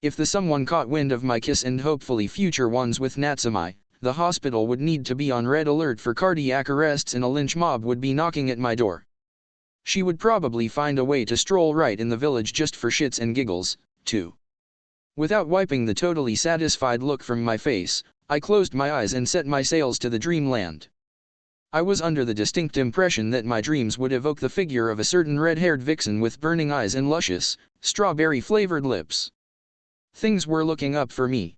If the someone caught wind of my kiss and hopefully future ones with Natsume, the hospital would need to be on red alert for cardiac arrests and a lynch mob would be knocking at my door. She would probably find a way to stroll right in the village just for shits and giggles, too. Without wiping the totally satisfied look from my face, I closed my eyes and set my sails to the dreamland. I was under the distinct impression that my dreams would evoke the figure of a certain red-haired vixen with burning eyes and luscious, strawberry-flavored lips. Things were looking up for me.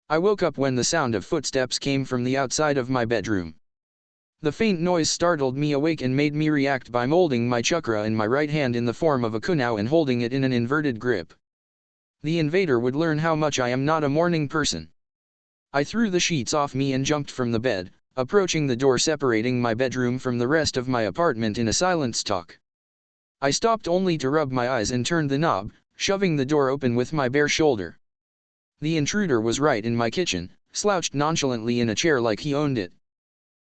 I woke up when the sound of footsteps came from the outside of my bedroom. The faint noise startled me awake and made me react by molding my chakra in my right hand in the form of a kunai and holding it in an inverted grip. The invader would learn how much I am not a morning person. I threw the sheets off me and jumped from the bed, approaching the door separating my bedroom from the rest of my apartment in a silent stalk. I stopped only to rub my eyes and turned the knob, shoving the door open with my bare shoulder. The intruder was right in my kitchen, slouched nonchalantly in a chair like he owned it.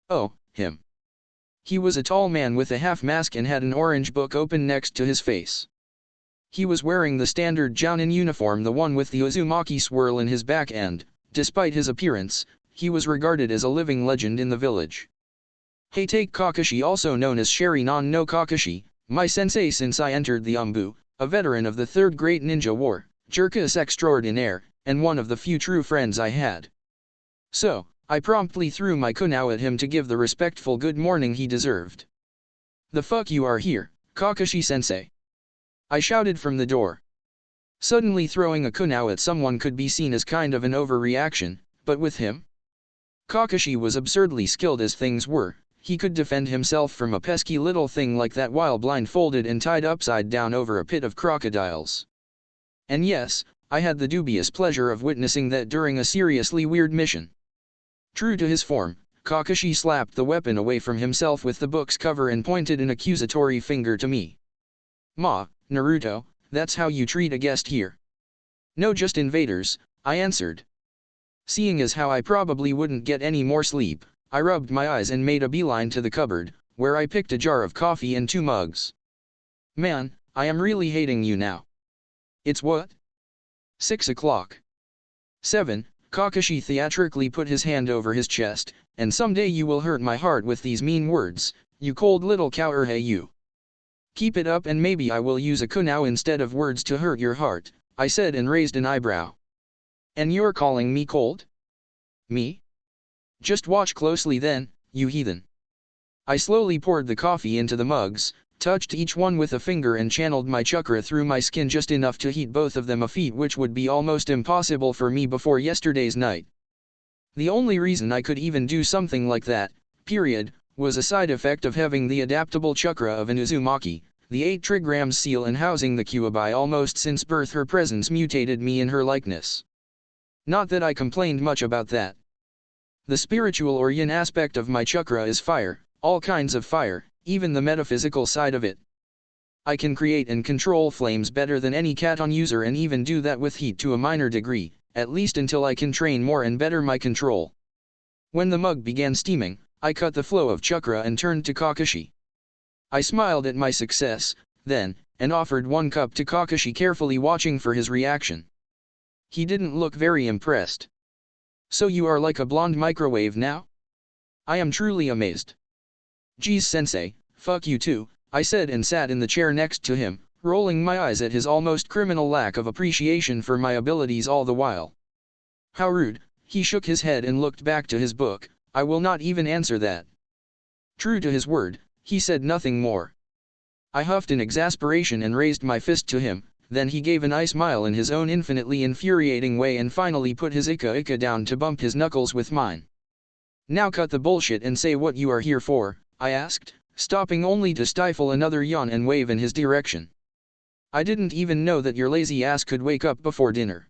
Oh, him. He was a tall man with a half mask and had an orange book open next to his face. He was wearing the standard jounin uniform, the one with the Uzumaki swirl in his back end. Despite his appearance, he was regarded as a living legend in the village. Heitake Kakashi, also known as Sharinan no Kakashi, my sensei since I entered the Anbu, a veteran of the Third Great Ninja War, Jerkus extraordinaire, and one of the few true friends I had. So, I promptly threw my kunai at him to give the respectful good morning he deserved. The fuck you are here, Kakashi-sensei? I shouted from the door. Suddenly throwing a kunai at someone could be seen as kind of an overreaction, but with him? Kakashi was absurdly skilled as things were. He could defend himself from a pesky little thing like that while blindfolded and tied upside down over a pit of crocodiles. And yes, I had the dubious pleasure of witnessing that during a seriously weird mission. True to his form, Kakashi slapped the weapon away from himself with the book's cover and pointed an accusatory finger to me. "Ma, Naruto, that's how you treat a guest here." "No, just invaders," I answered. Seeing as how I probably wouldn't get any more sleep, I rubbed my eyes and made a beeline to the cupboard, where I picked a jar of coffee and 2 mugs. Man, I am really hating you now. It's what? 6 o'clock. 7. Kakashi theatrically put his hand over his chest, and someday you will hurt my heart with these mean words, you cold little coward you. Keep it up and maybe I will use a kunao instead of words to hurt your heart, I said and raised an eyebrow. And you're calling me cold? Me? Just watch closely then, you heathen. I slowly poured the coffee into the mugs, touched each one with a finger and channeled my chakra through my skin just enough to heat both of them, a feat which would be almost impossible for me before yesterday's night. The only reason I could even do something like that, period, was a side effect of having the adaptable chakra of an Uzumaki, the 8 trigrams seal and housing the Kyuubi. Almost since birth her presence mutated me in her likeness. Not that I complained much about that. The spiritual or yin aspect of my chakra is fire, all kinds of fire, even the metaphysical side of it. I can create and control flames better than any Katon user and even do that with heat to a minor degree, at least until I can train more and better my control. When the mug began steaming, I cut the flow of chakra and turned to Kakashi. I smiled at my success, then, and offered 1 cup to Kakashi, carefully watching for his reaction. He didn't look very impressed. So you are like a blonde microwave now? I am truly amazed. Geez sensei, fuck you too, I said and sat in the chair next to him, rolling my eyes at his almost criminal lack of appreciation for my abilities all the while. How rude, he shook his head and looked back to his book. I will not even answer that. True to his word, he said nothing more. I huffed in exasperation and raised my fist to him, then he gave a nice smile in his own infinitely infuriating way and finally put his ika down to bump his knuckles with mine. Now cut the bullshit and say what you are here for, I asked, stopping only to stifle another yawn and wave in his direction. I didn't even know that your lazy ass could wake up before dinner.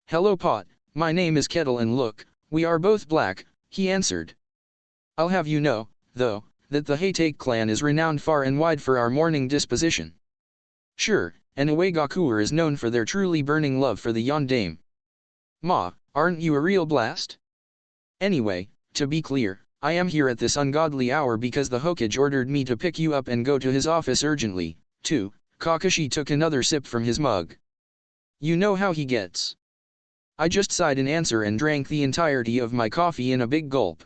Hello Pot, my name is Kettle and look, we are both black, he answered. I'll have you know, though, that the Heitake clan is renowned far and wide for our mourning disposition. Sure, and Uegakuer is known for their truly burning love for the yondaime. Ma, aren't you a real blast? Anyway, to be clear, I am here at this ungodly hour because the Hokage ordered me to pick you up and go to his office urgently, too. Kakashi took another sip from his mug. You know how he gets. I just sighed in answer and drank the entirety of my coffee in a big gulp.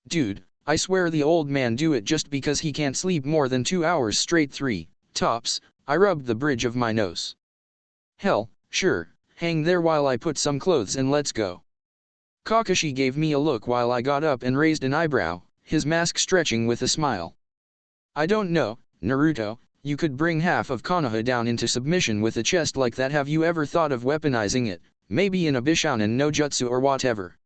Dude, I swear the old man do it just because he can't sleep more than 2 hours straight. 3, tops, I rubbed the bridge of my nose. Hell, sure, hang there while I put some clothes and let's go. Kakashi gave me a look while I got up and raised an eyebrow, his mask stretching with a smile. I don't know, Naruto, you could bring half of Konoha down into submission with a chest like that. Have you ever thought of weaponizing it, maybe in a Bishounen no jutsu or whatever?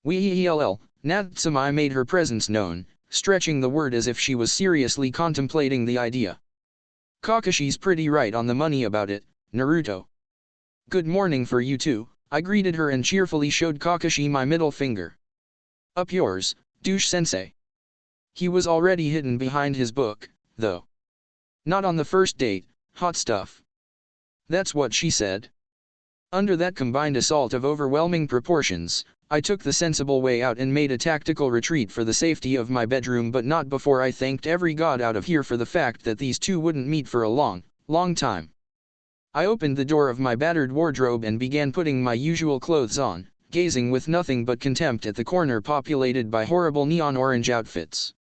Weell, Natsumi made her presence known, stretching the word as if she was seriously contemplating the idea. Kakashi's pretty right on the money about it, Naruto. Good morning for you too, I greeted her and cheerfully showed Kakashi my middle finger. Up yours, douche-sensei. He was already hidden behind his book, though. Not on the first date, hot stuff. That's what she said. Under that combined assault of overwhelming proportions, I took the sensible way out and made a tactical retreat for the safety of my bedroom, but not before I thanked every god out of here for the fact that these two wouldn't meet for a long, long time. I opened the door of my battered wardrobe and began putting my usual clothes on, gazing with nothing but contempt at the corner populated by horrible neon orange outfits.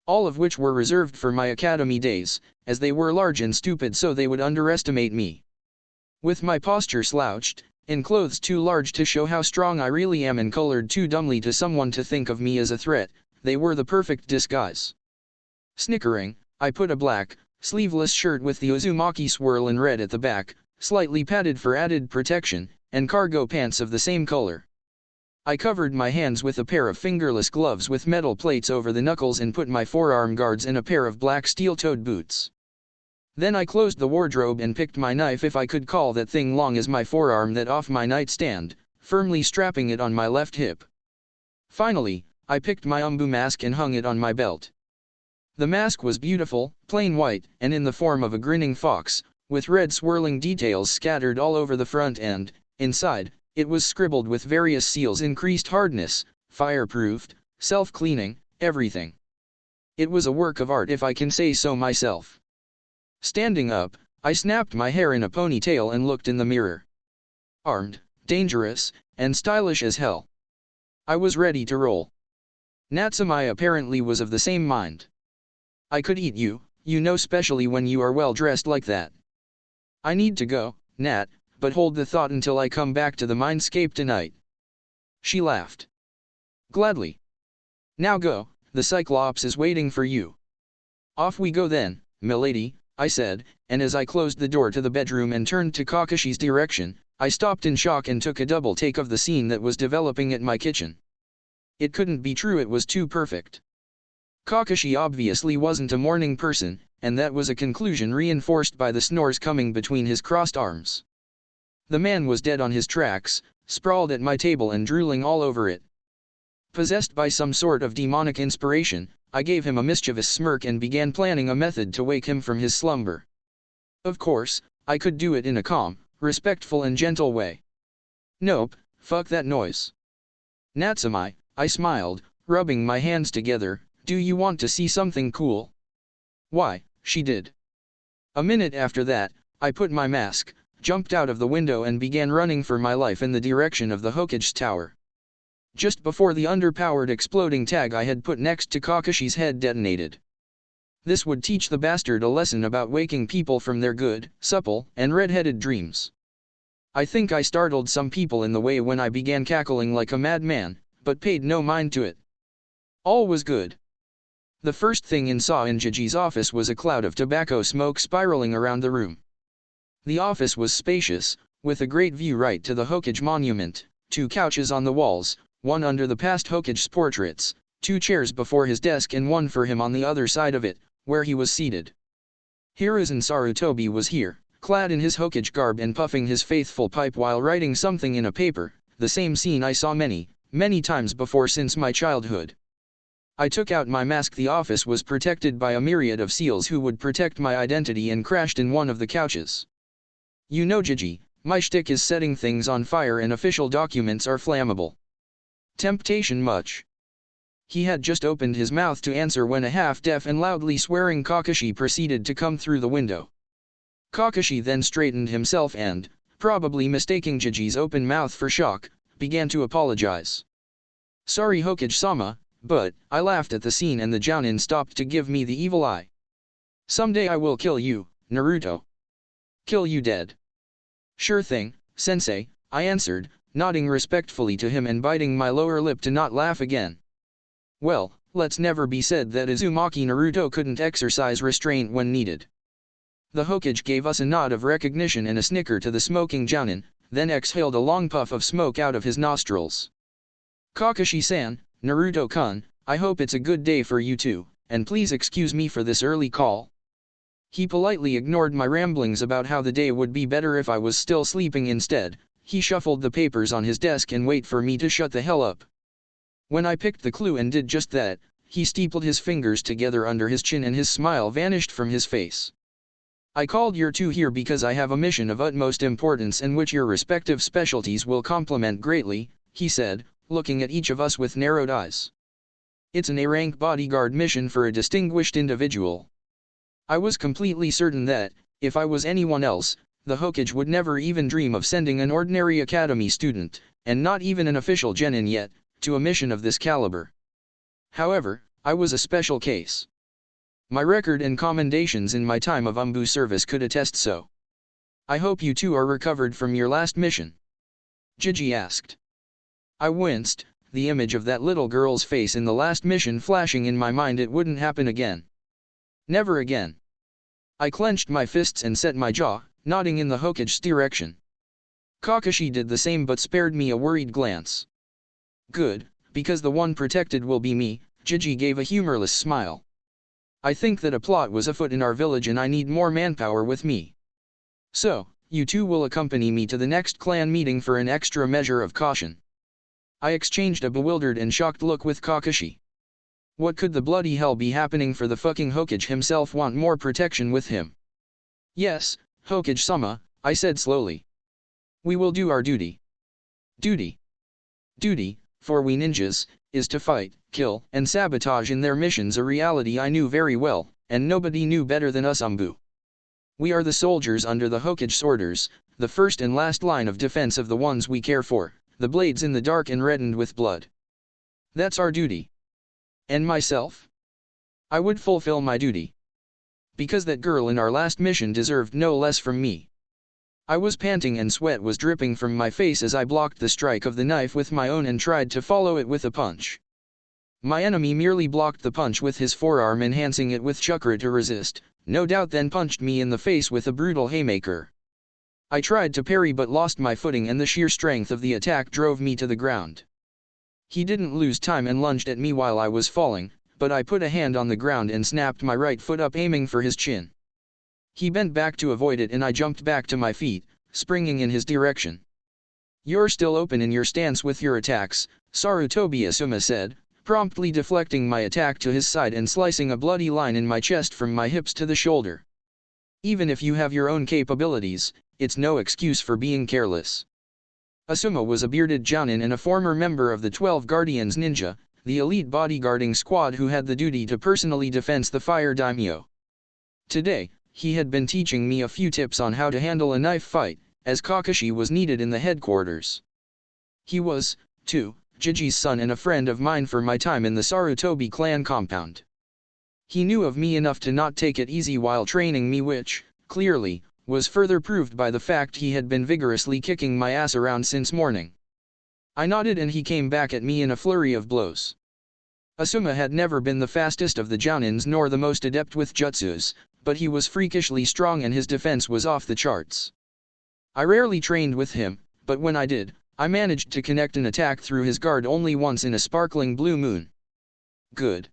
All of which were reserved for my academy days, as they were large and stupid so they would underestimate me. With my posture slouched, in clothes too large to show how strong I really am and colored too dumbly to someone to think of me as a threat, they were the perfect disguise. Snickering, I put a black, sleeveless shirt with the Uzumaki swirl in red at the back, slightly padded for added protection, and cargo pants of the same color. I covered my hands with a pair of fingerless gloves with metal plates over the knuckles and put my forearm guards in a pair of black steel-toed boots. Then I closed the wardrobe and picked my knife, if I could call that thing long as my forearm, that off my nightstand, firmly strapping it on my left hip. Finally, I picked my Anbu mask and hung it on my belt. The mask was beautiful, plain white, and in the form of a grinning fox, with red swirling details scattered all over the front and, inside, it was scribbled with various seals: increased hardness, fireproofed, self-cleaning, everything. It was a work of art, if I can say so myself. Standing up, I snapped my hair in a ponytail and looked in the mirror. Armed, dangerous, and stylish as hell. I was ready to roll. Natsume apparently was of the same mind. I could eat you, especially when you are well dressed like that. I need to go, Nat, but hold the thought until I come back to the mindscape tonight. She laughed. Gladly. Now go, the Cyclops is waiting for you. Off we go then, milady, I said, and as I closed the door to the bedroom and turned to Kakashi's direction, I stopped in shock and took a double take of the scene that was developing at my kitchen. It couldn't be true, it was too perfect. Kakashi obviously wasn't a morning person, and that was a conclusion reinforced by the snores coming between his crossed arms. The man was dead on his tracks, sprawled at my table and drooling all over it. Possessed by some sort of demonic inspiration, I gave him a mischievous smirk and began planning a method to wake him from his slumber. Of course, I could do it in a calm, respectful and gentle way. Nope, fuck that noise. Natsume, I smiled, rubbing my hands together, do you want to see something cool? Why, she did. A minute after that, I put my mask, jumped out of the window and began running for my life in the direction of the Hokage's tower. Just before the underpowered exploding tag I had put next to Kakashi's head detonated. This would teach the bastard a lesson about waking people from their good, supple, and red-headed dreams. I think I startled some people in the way when I began cackling like a madman, but paid no mind to it. All was good. The first thing I saw in Jiji's office was a cloud of tobacco smoke spiraling around the room. The office was spacious, with a great view right to the Hokage monument, 2 couches on the walls, one under the past Hokage's portraits, 2 chairs before his desk and one for him on the other side of it, where he was seated. Hiruzen Sarutobi was here, clad in his Hokage garb and puffing his faithful pipe while writing something in a paper, the same scene I saw many times before since my childhood. I took out my mask. The office was protected by a myriad of seals who would protect my identity and crashed in one of the couches. You know Jiji, my shtick is setting things on fire and official documents are flammable. Temptation much. He had just opened his mouth to answer when a half-deaf and loudly swearing Kakashi proceeded to come through the window. Kakashi then straightened himself and, probably mistaking Jiji's open mouth for shock, began to apologize. Sorry Hokage-sama, but I laughed at the scene and the Jounin stopped to give me the evil eye. Someday I will kill you, Naruto. Kill you dead. Sure thing, sensei, I answered, nodding respectfully to him and biting my lower lip to not laugh again. Well, let's never be said that Uzumaki Naruto couldn't exercise restraint when needed. The Hokage gave us a nod of recognition and a snicker to the smoking Jounin, then exhaled a long puff of smoke out of his nostrils. Kakashi-san, Naruto-kun, I hope it's a good day for you too, and please excuse me for this early call. He politely ignored my ramblings about how the day would be better if I was still sleeping. Instead, he shuffled the papers on his desk and waited for me to shut the hell up. When I picked the clue and did just that, he steepled his fingers together under his chin and his smile vanished from his face. I called you two here because I have a mission of utmost importance in which your respective specialties will complement greatly, he said, looking at each of us with narrowed eyes. It's an A-rank bodyguard mission for a distinguished individual. I was completely certain that, if I was anyone else, the Hokage would never even dream of sending an ordinary academy student, and not even an official genin yet, to a mission of this caliber. However, I was a special case. My record and commendations in my time of Anbu service could attest so. I hope you two are recovered from your last mission. Jiji asked. I winced, the image of that little girl's face in the last mission flashing in my mind. It wouldn't happen again. Never again. I clenched my fists and set my jaw, nodding in the Hokage's direction. Kakashi did the same but spared me a worried glance. Good, because the one protected will be me, Jiji gave a humorless smile. I think that a plot was afoot in our village and I need more manpower with me. So, you two will accompany me to the next clan meeting for an extra measure of caution. I exchanged a bewildered and shocked look with Kakashi. What could the bloody hell be happening for the fucking Hokage himself want more protection with him? Yes, Hokage-sama, I said slowly. We will do our duty. Duty, for we ninjas, is to fight, kill, and sabotage in their missions, a reality I knew very well, and nobody knew better than us Anbu. We are the soldiers under the Hokage orders, the first and last line of defense of the ones we care for, the blades in the dark and reddened with blood. That's our duty. And myself? I would fulfill my duty. Because that girl in our last mission deserved no less from me. I was panting and sweat was dripping from my face as I blocked the strike of the knife with my own and tried to follow it with a punch. My enemy merely blocked the punch with his forearm, enhancing it with chakra to resist, no doubt, then punched me in the face with a brutal haymaker. I tried to parry but lost my footing, and the sheer strength of the attack drove me to the ground. He didn't lose time and lunged at me while I was falling, but I put a hand on the ground and snapped my right foot up, aiming for his chin. He bent back to avoid it and I jumped back to my feet, springing in his direction. "You're still open in your stance with your attacks," Sarutobi Asuma said, promptly deflecting my attack to his side and slicing a bloody line in my chest from my hips to the shoulder. "Even if you have your own capabilities, it's no excuse for being careless." Asuma was a bearded jounin and a former member of the 12 Guardians Ninja, the elite bodyguarding squad who had the duty to personally defend the fire daimyo. Today, he had been teaching me a few tips on how to handle a knife fight, as Kakashi was needed in the headquarters. He was, too, Jiji's son and a friend of mine for my time in the Sarutobi clan compound. He knew of me enough to not take it easy while training me, which, clearly, was further proved by the fact he had been vigorously kicking my ass around since morning. I nodded and he came back at me in a flurry of blows. Asuma had never been the fastest of the jounins nor the most adept with jutsus, but he was freakishly strong and his defense was off the charts. I rarely trained with him, but when I did, I managed to connect an attack through his guard only once in a sparkling blue moon. "Good,"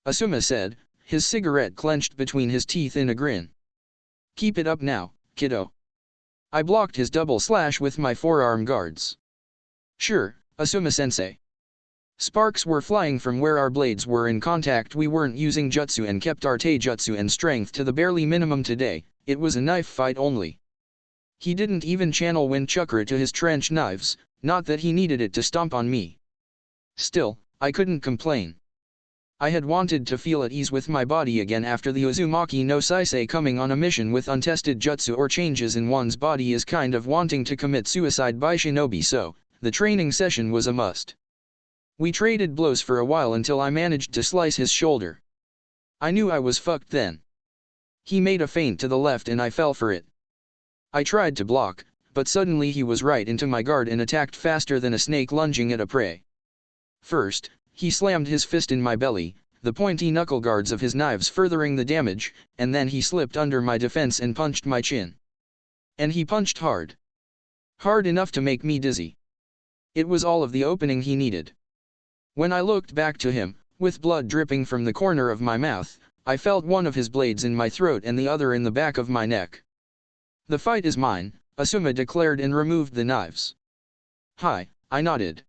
Asuma said, his cigarette clenched between his teeth in a grin. "Keep it up now, kiddo." I blocked his double slash with my forearm guards. "Sure, Asuma-sensei." Sparks were flying from where our blades were in contact. We weren't using jutsu and kept our taijutsu and strength to the barely minimum today, it was a knife fight only. He didn't even channel wind chakra to his trench knives, not that he needed it to stomp on me. Still, I couldn't complain. I had wanted to feel at ease with my body again after the Uzumaki no Saisei. Coming on a mission with untested jutsu or changes in one's body is kind of wanting to commit suicide by shinobi, so the training session was a must. We traded blows for a while until I managed to slice his shoulder. I knew I was fucked then. He made a feint to the left and I fell for it. I tried to block, but suddenly he was right into my guard and attacked faster than a snake lunging at a prey. First, he slammed his fist in my belly, the pointy knuckle guards of his knives furthering the damage, and then he slipped under my defense and punched my chin. And he punched hard. Hard enough to make me dizzy. It was all of the opening he needed. When I looked back to him, with blood dripping from the corner of my mouth, I felt one of his blades in my throat and the other in the back of my neck. "The fight is mine," Asuma declared and removed the knives. "Hi," I nodded.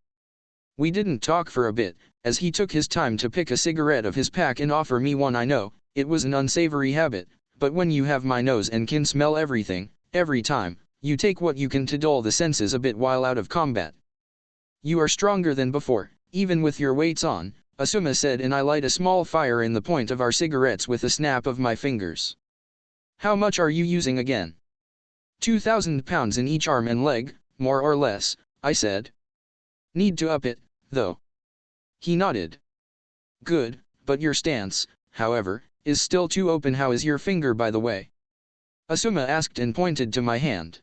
We didn't talk for a bit, as he took his time to pick a cigarette of his pack and offer me one. I know, it was an unsavory habit, but when you have my nose and can smell everything, every time, you take what you can to dull the senses a bit while out of combat. "You are stronger than before, even with your weights on," Asuma said, and I light a small fire in the point of our cigarettes with a snap of my fingers. "How much are you using again?" 2,000 pounds in each arm and leg, more or less, I said. "Need to up it, though." He nodded. "Good, but your stance, however, is still too open." "How is your finger, by the way?" Asuma asked and pointed to my hand.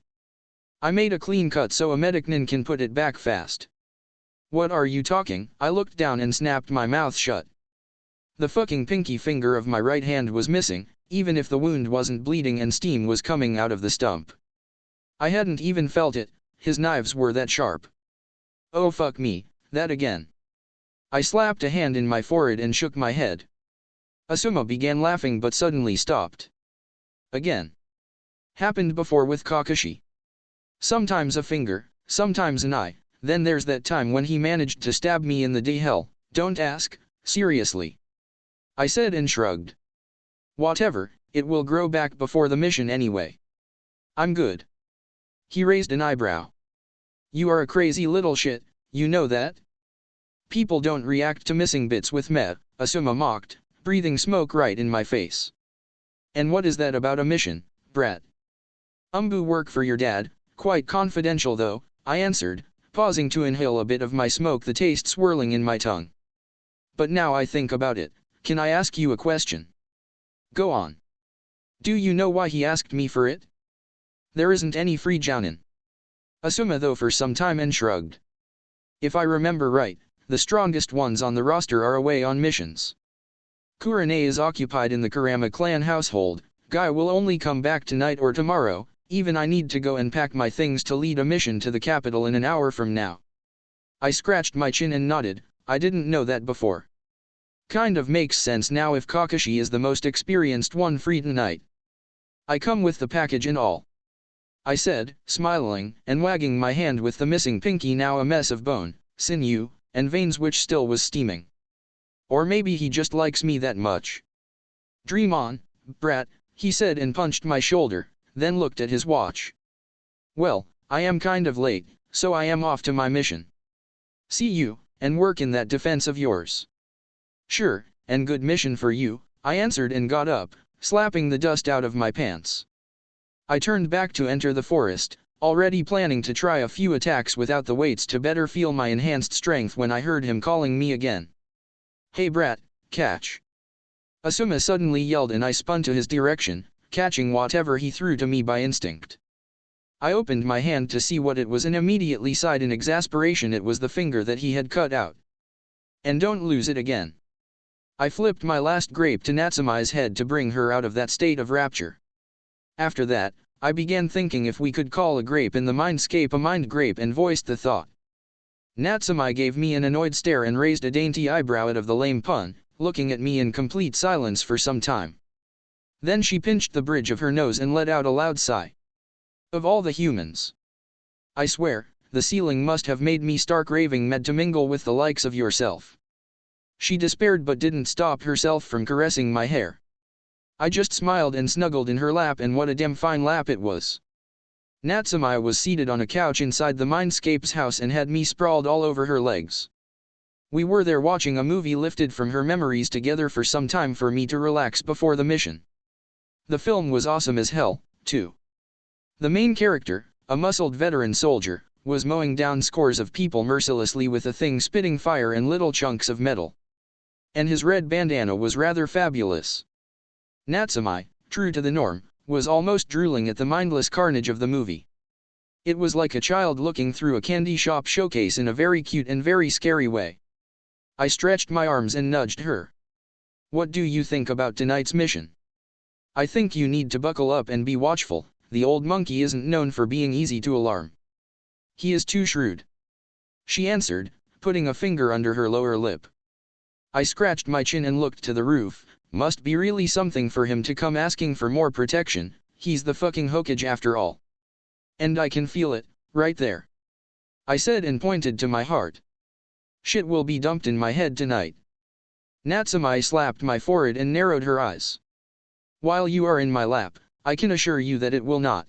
"I made a clean cut so a medicnin can put it back fast." "What are you talking?" I looked down and snapped my mouth shut. The fucking pinky finger of my right hand was missing, even if the wound wasn't bleeding and steam was coming out of the stump. I hadn't even felt it, his knives were that sharp. "Oh fuck me, that again." I slapped a hand in my forehead and shook my head. Asuma began laughing but suddenly stopped. "Again. Happened before with Kakashi. Sometimes a finger, sometimes an eye, then there's that time when he managed to stab me in the d-hell. Don't ask, seriously," I said and shrugged. "Whatever, it will grow back before the mission anyway. I'm good." He raised an eyebrow. "You are a crazy little shit, you know that? People don't react to missing bits with meh," Asuma mocked, breathing smoke right in my face. "And what is that about a mission, brat. Anbu work for your dad, quite confidential though, I answered, pausing to inhale a bit of my smoke, the taste swirling in my tongue. But now I think about it, can I ask you a question? Go on. Do you know why he asked me for it? There isn't any free jounin. Asuma though for some time and shrugged. If I remember right, the strongest ones on the roster are away on missions. Kurane is occupied in the Kurama clan household, Guy will only come back tonight or tomorrow, even I need to go and pack my things to lead a mission to the capital in an hour from now. I scratched my chin and nodded, I didn't know that before. Kind of makes sense now if Kakashi is the most experienced one free tonight. I come with the package and all, I said, smiling, and wagging my hand with the missing pinky, now a mess of bone, sinew, and veins which still was steaming. Or maybe he just likes me that much. Dream on, brat, he said and punched my shoulder, then looked at his watch. Well, I am kind of late, so I am off to my mission. See you, and work in that defense of yours. Sure, and good mission for you, I answered and got up, slapping the dust out of my pants. I turned back to enter the forest, already planning to try a few attacks without the weights to better feel my enhanced strength when I heard him calling me again. Hey brat, catch. Asuma suddenly yelled and I spun to his direction, catching whatever he threw to me by instinct. I opened my hand to see what it was and immediately sighed in exasperation. It was the finger that he had cut out. And don't lose it again. I flipped my last grape to Natsume's head to bring her out of that state of rapture. After that, I began thinking if we could call a grape in the mindscape a mind grape and voiced the thought. Natsume gave me an annoyed stare and raised a dainty eyebrow out of the lame pun, looking at me in complete silence for some time. Then she pinched the bridge of her nose and let out a loud sigh. Of all the humans. I swear, the ceiling must have made me stark raving mad to mingle with the likes of yourself. She despaired but didn't stop herself from caressing my hair. I just smiled and snuggled in her lap, and what a damn fine lap it was. Natsume was seated on a couch inside the Mindscape's house and had me sprawled all over her legs. We were there watching a movie lifted from her memories together for some time for me to relax before the mission. The film was awesome as hell, too. The main character, a muscled veteran soldier, was mowing down scores of people mercilessly with a thing spitting fire and little chunks of metal. And his red bandana was rather fabulous. Natsume, true to the norm, was almost drooling at the mindless carnage of the movie. It was like a child looking through a candy shop showcase in a very cute and very scary way. I stretched my arms and nudged her. What do you think about tonight's mission? I think you need to buckle up and be watchful. The old monkey isn't known for being easy to alarm. He is too shrewd. She answered, putting a finger under her lower lip. I scratched my chin and looked to the roof. Must be really something for him to come asking for more protection, he's the fucking Hokage after all. And I can feel it, right there. I said and pointed to my heart. Shit will be dumped in my head tonight. Natsume slapped my forehead and narrowed her eyes. While you are in my lap, I can assure you that it will not.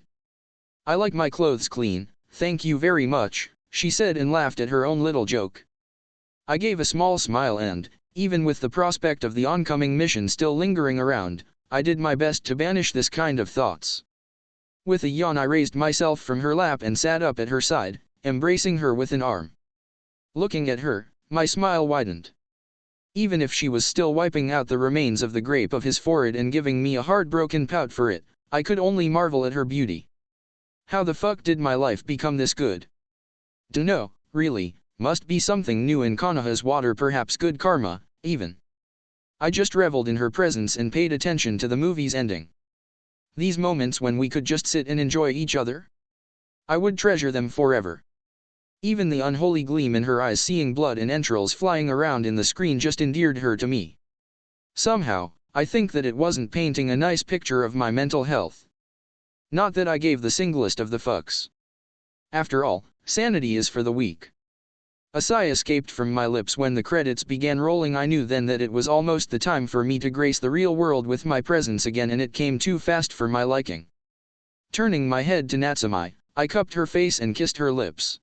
I like my clothes clean, thank you very much, she said and laughed at her own little joke. I gave a small smile and, even with the prospect of the oncoming mission still lingering around, I did my best to banish this kind of thoughts. With a yawn I raised myself from her lap and sat up at her side, embracing her with an arm. Looking at her, my smile widened. Even if she was still wiping out the remains of the grape of his forehead and giving me a heartbroken pout for it, I could only marvel at her beauty. How the fuck did my life become this good? Dunno, really. Must be something new in Konoha's water, perhaps good karma, even. I just reveled in her presence and paid attention to the movie's ending. These moments when we could just sit and enjoy each other? I would treasure them forever. Even the unholy gleam in her eyes seeing blood and entrails flying around in the screen just endeared her to me. Somehow, I think that it wasn't painting a nice picture of my mental health. Not that I gave the singlest of the fucks. After all, sanity is for the weak. A sigh escaped from my lips when the credits began rolling. I knew then that it was almost the time for me to grace the real world with my presence again, and it came too fast for my liking. Turning my head to Natsume, I cupped her face and kissed her lips.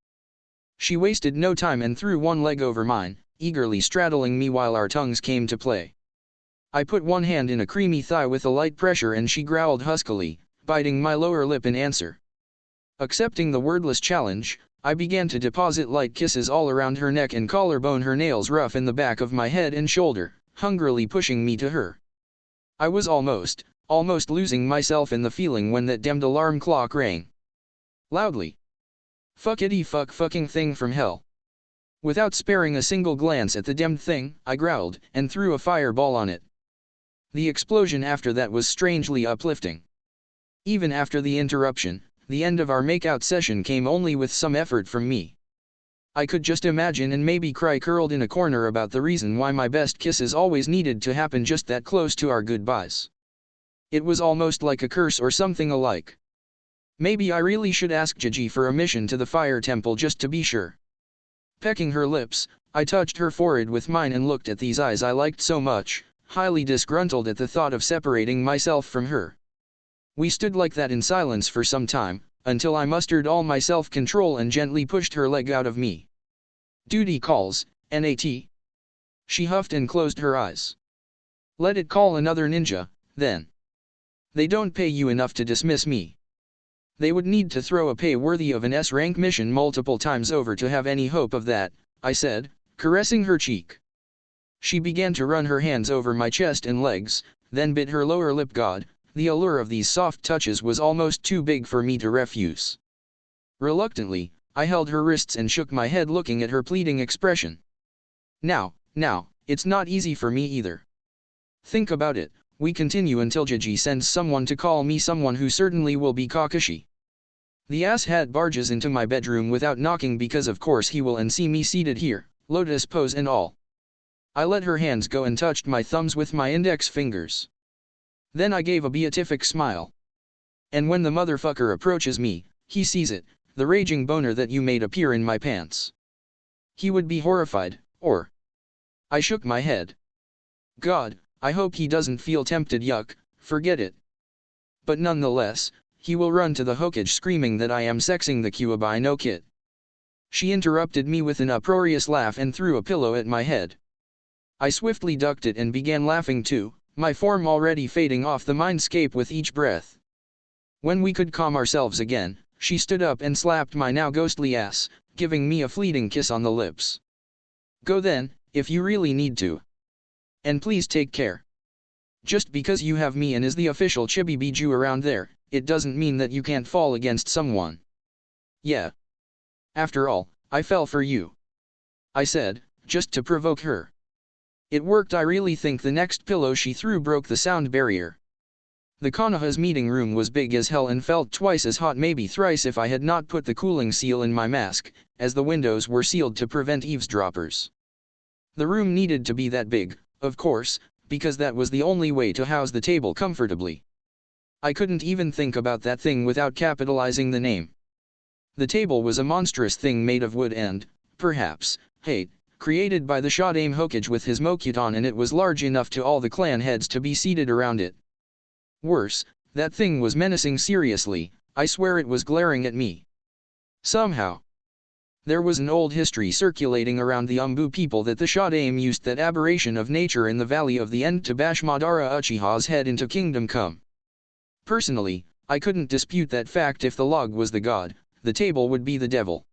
She wasted no time and threw one leg over mine, eagerly straddling me while our tongues came to play. I put one hand in a creamy thigh with a light pressure and she growled huskily, biting my lower lip in answer. Accepting the wordless challenge, I began to deposit light kisses all around her neck and collarbone, her nails rough in the back of my head and shoulder, hungrily pushing me to her. I was almost losing myself in the feeling when that damned alarm clock rang. Loudly. Fuckity fucking thing from hell. Without sparing a single glance at the damned thing, I growled, and threw a fireball on it. The explosion after that was strangely uplifting. Even after the interruption, the end of our makeout session came only with some effort from me. I could just imagine and maybe cry curled in a corner about the reason why my best kisses always needed to happen just that close to our goodbyes. It was almost like a curse or something alike. Maybe I really should ask Gigi for a mission to the fire temple just to be sure. Pecking her lips, I touched her forehead with mine and looked at these eyes I liked so much, highly disgruntled at the thought of separating myself from her. We stood like that in silence for some time, until I mustered all my self-control and gently pushed her leg out of me. Duty calls, Nat. She huffed and closed her eyes. Let it call another ninja, then. They don't pay you enough to dismiss me. They would need to throw a pay worthy of an S-rank mission multiple times over to have any hope of that, I said, caressing her cheek. She began to run her hands over my chest and legs, then bit her lower lip. God, the allure of these soft touches was almost too big for me to refuse. Reluctantly, I held her wrists and shook my head looking at her pleading expression. Now, it's not easy for me either. Think about it, we continue until Gigi sends someone to call me, someone who certainly will be Kakashi. The asshat barges into my bedroom without knocking because of course he will and see me seated here, lotus pose and all. I let her hands go and touched my thumbs with my index fingers. Then I gave a beatific smile. And when the motherfucker approaches me, he sees it, the raging boner that you made appear in my pants. He would be horrified, or... I shook my head. God, I hope he doesn't feel tempted. Yuck, forget it. But nonetheless, he will run to the Hokage screaming that I am sexing the Kyuubi no kit. She interrupted me with an uproarious laugh and threw a pillow at my head. I swiftly ducked it and began laughing too, my form already fading off the mindscape with each breath. When we could calm ourselves again, she stood up and slapped my now ghostly ass, giving me a fleeting kiss on the lips. Go then, if you really need to. And please take care. Just because you have me and is the official chibi bijū around there, it doesn't mean that you can't fall against someone. Yeah. After all, I fell for you. I said, just to provoke her. It worked. I really think the next pillow she threw broke the sound barrier. The Konoha's meeting room was big as hell and felt twice as hot, maybe thrice, if I had not put the cooling seal in my mask, as the windows were sealed to prevent eavesdroppers. The room needed to be that big, of course, because that was the only way to house the table comfortably. I couldn't even think about that thing without capitalizing the name. The table was a monstrous thing made of wood and, perhaps, hate, created by the Sandaime Hokage with his Mokuton, and it was large enough to all the clan heads to be seated around it. Worse, that thing was menacing. Seriously, I swear it was glaring at me. Somehow. There was an old history circulating around the Anbu people that the Sandaime used that aberration of nature in the Valley of the End to bash Madara Uchiha's head into Kingdom Come. Personally, I couldn't dispute that fact. If the log was the god, the table would be the devil.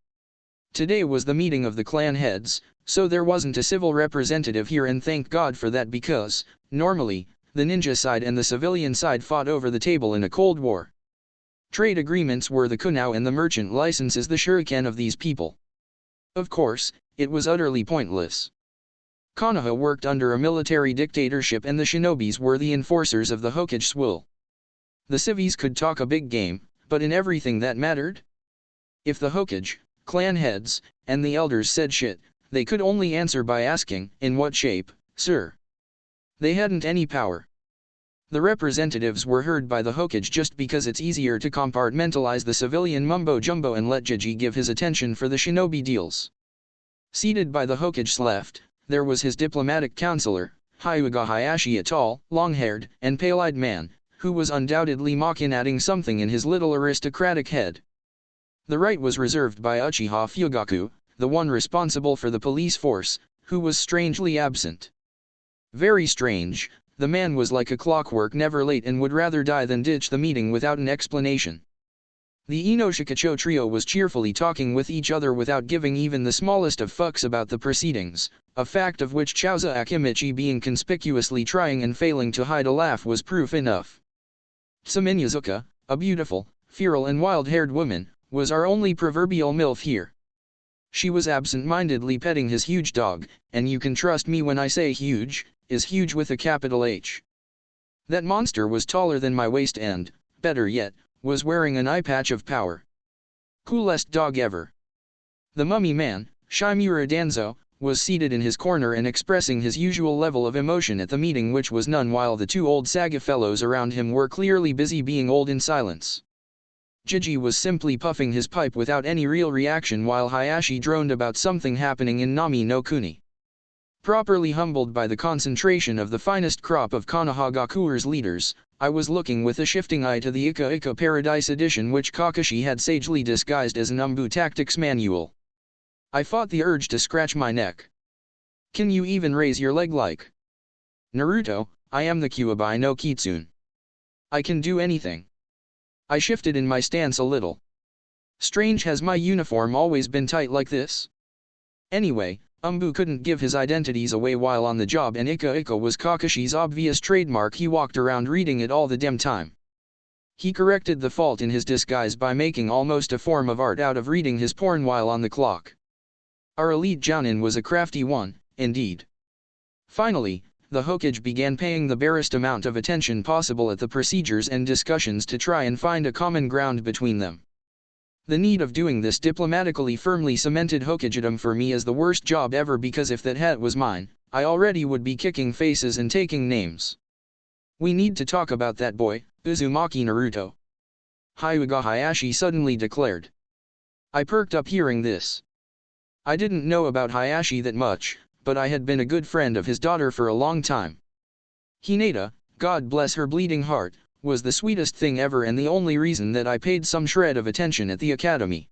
Today was the meeting of the clan heads, so there wasn't a civil representative here, and thank God for that, because, normally, the ninja side and the civilian side fought over the table in a Cold War. Trade agreements were the kunao and the merchant licenses the shuriken of these people. Of course, it was utterly pointless. Konoha worked under a military dictatorship and the shinobis were the enforcers of the Hokage's will. The civies could talk a big game, but in everything that mattered? If the Hokage, clan heads, and the elders said shit, they could only answer by asking, in what shape, sir? They hadn't any power. The representatives were heard by the Hokage just because it's easier to compartmentalize the civilian mumbo-jumbo and let Gigi give his attention for the shinobi deals. Seated by the Hokage's left, there was his diplomatic counselor, Hyuga Hayashi, a tall, long-haired, and pale-eyed man, who was undoubtedly machinating something in his little aristocratic head. The right was reserved by Uchiha Fugaku, the one responsible for the police force, who was strangely absent. Very strange, the man was like a clockwork, never late, and would rather die than ditch the meeting without an explanation. The Inoshikacho trio was cheerfully talking with each other without giving even the smallest of fucks about the proceedings, a fact of which Chauza Akimichi, being conspicuously trying and failing to hide a laugh, was proof enough. Samiyazuka, a beautiful, feral and wild-haired woman, was our only proverbial MILF here. She was absent-mindedly petting his huge dog, and you can trust me when I say huge, is huge with a capital H. That monster was taller than my waist and, better yet, was wearing an eye patch of power. Coolest dog ever. The mummy man, Shimura Danzo, was seated in his corner and expressing his usual level of emotion at the meeting, which was none, while the two old saga fellows around him were clearly busy being old in silence. Jiji was simply puffing his pipe without any real reaction, while Hayashi droned about something happening in Nami no Kuni. Properly humbled by the concentration of the finest crop of Konohagakure's leaders, I was looking with a shifting eye to the Ika Ika Paradise edition, which Kakashi had sagely disguised as an Anbu tactics manual. I fought the urge to scratch my neck. Can you even raise your leg like Naruto? I am the Kyuubi no Kitsune. I can do anything. I shifted in my stance a little. Strange, has my uniform always been tight like this? Anyway, Anbu couldn't give his identities away while on the job, and Ika Ika was Kakashi's obvious trademark. He walked around reading it all the damn time. He corrected the fault in his disguise by making almost a form of art out of reading his porn while on the clock. Our elite jounin was a crafty one, indeed. Finally, the Hokage began paying the barest amount of attention possible at the procedures and discussions to try and find a common ground between them. The need of doing this diplomatically firmly cemented Hokagedom for me as the worst job ever, because if that hat was mine, I already would be kicking faces and taking names. We need to talk about that boy, Uzumaki Naruto. Hyuga Hayashi suddenly declared. I perked up hearing this. I didn't know about Hayashi that much, but I had been a good friend of his daughter for a long time. Hinata, God bless her bleeding heart, was the sweetest thing ever, and the only reason that I paid some shred of attention at the academy.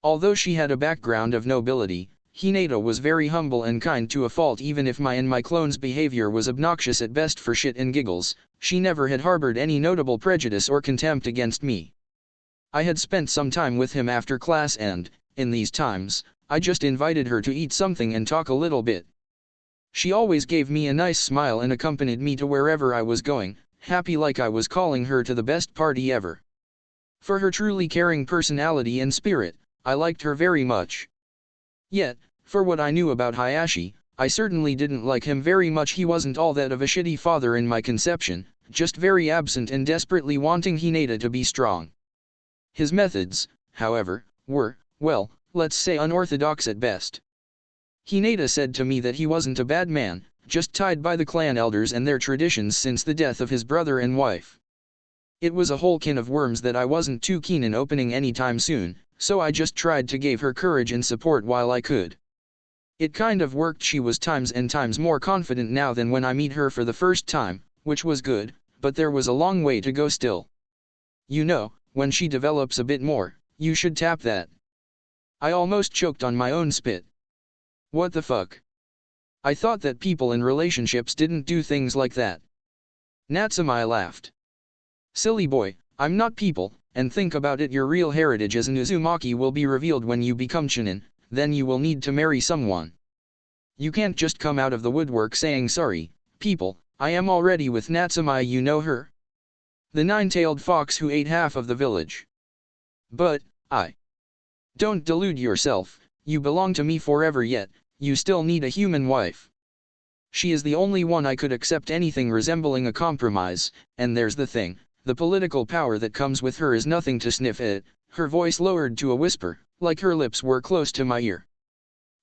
Although she had a background of nobility, Hinata was very humble and kind to a fault. Even if my and my clone's behavior was obnoxious at best for shit and giggles, she never had harbored any notable prejudice or contempt against me. I had spent some time with him after class, and, in these times, I just invited her to eat something and talk a little bit. She always gave me a nice smile and accompanied me to wherever I was going, happy like I was calling her to the best party ever. For her truly caring personality and spirit, I liked her very much. Yet, for what I knew about Hayashi, I certainly didn't like him very much. He wasn't all that of a shitty father in my conception, just very absent and desperately wanting Hinata to be strong. His methods, however, were, well, let's say unorthodox at best. Hinata said to me that he wasn't a bad man, just tied by the clan elders and their traditions since the death of his brother and wife. It was a whole can of worms that I wasn't too keen in opening anytime soon, so I just tried to give her courage and support while I could. It kind of worked. She was times and times more confident now than when I meet her for the first time, which was good, but there was a long way to go still. You know, when she develops a bit more, you should tap that. I almost choked on my own spit. What the fuck? I thought that people in relationships didn't do things like that. Natsumi laughed. Silly boy, I'm not people, and think about it, your real heritage as an Uzumaki will be revealed when you become Chunin, then you will need to marry someone. You can't just come out of the woodwork saying sorry, people, I am already with Natsumi, you know her? The nine-tailed fox who ate half of the village. But, don't delude yourself, you belong to me forever, yet you still need a human wife. She is the only one I could accept anything resembling a compromise, and there's the thing, the political power that comes with her is nothing to sniff at. Her voice lowered to a whisper, like her lips were close to my ear.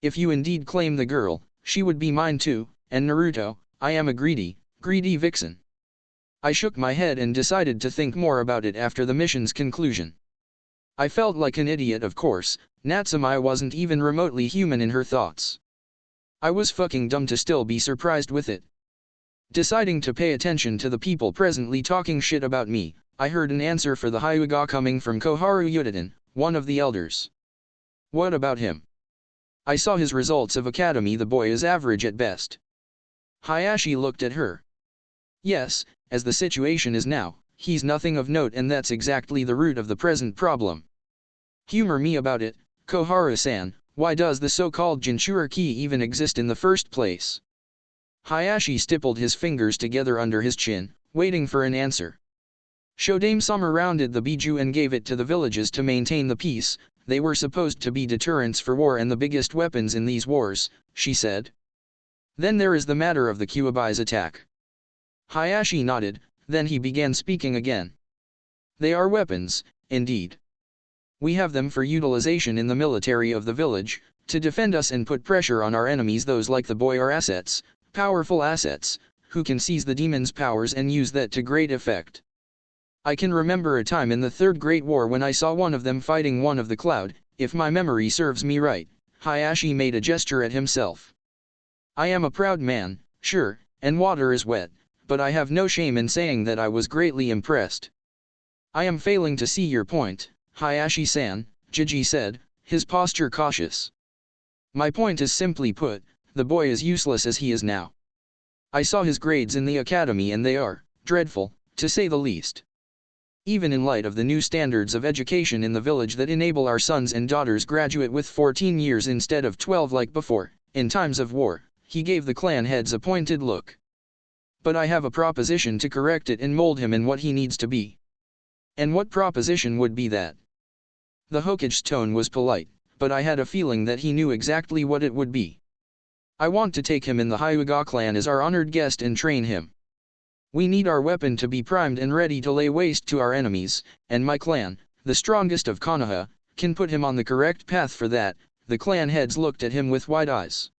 If you indeed claim the girl, she would be mine too, and Naruto, I am a greedy vixen. I shook my head and decided to think more about it after the mission's conclusion. I felt like an idiot, of course. Natsumi wasn't even remotely human in her thoughts. I was fucking dumb to still be surprised with it. Deciding to pay attention to the people presently talking shit about me, I heard an answer for the Hyuga coming from Koharu Yudiden, one of the elders. What about him? I saw his results of academy. The boy is average at best. Hayashi looked at her. Yes, as the situation is now, he's nothing of note, and that's exactly the root of the present problem. Humor me about it, Koharu-san. Why does the so-called Jinchuriki even exist in the first place? Hayashi stippled his fingers together under his chin, waiting for an answer. Shodame-sama rounded the bijū and gave it to the villages to maintain the peace. They were supposed to be deterrents for war and the biggest weapons in these wars, she said. Then there is the matter of the Kyuubi's attack. Hayashi nodded, then he began speaking again. They are weapons, indeed. We have them for utilization in the military of the village, to defend us and put pressure on our enemies, those like the boy are assets, powerful assets, who can seize the demon's powers and use that to great effect. I can remember a time in the Third Great War when I saw one of them fighting one of the Cloud, if my memory serves me right. Hayashi made a gesture at himself. I am a proud man, sure, and water is wet, but I have no shame in saying that I was greatly impressed. I am failing to see your point, Hayashi-san, Jiji said, his posture cautious. My point is simply put, the boy is useless as he is now. I saw his grades in the academy and they are dreadful, to say the least. Even in light of the new standards of education in the village that enable our sons and daughters graduate with 14 years instead of 12 like before, in times of war, he gave the clan heads a pointed look. But I have a proposition to correct it and mold him in what he needs to be. And what proposition would be that? The Hokage's tone was polite, but I had a feeling that he knew exactly what it would be. I want to take him in the Hyuga clan as our honored guest and train him. We need our weapon to be primed and ready to lay waste to our enemies, and my clan, the strongest of Konoha, can put him on the correct path for that. The clan heads looked at him with wide eyes.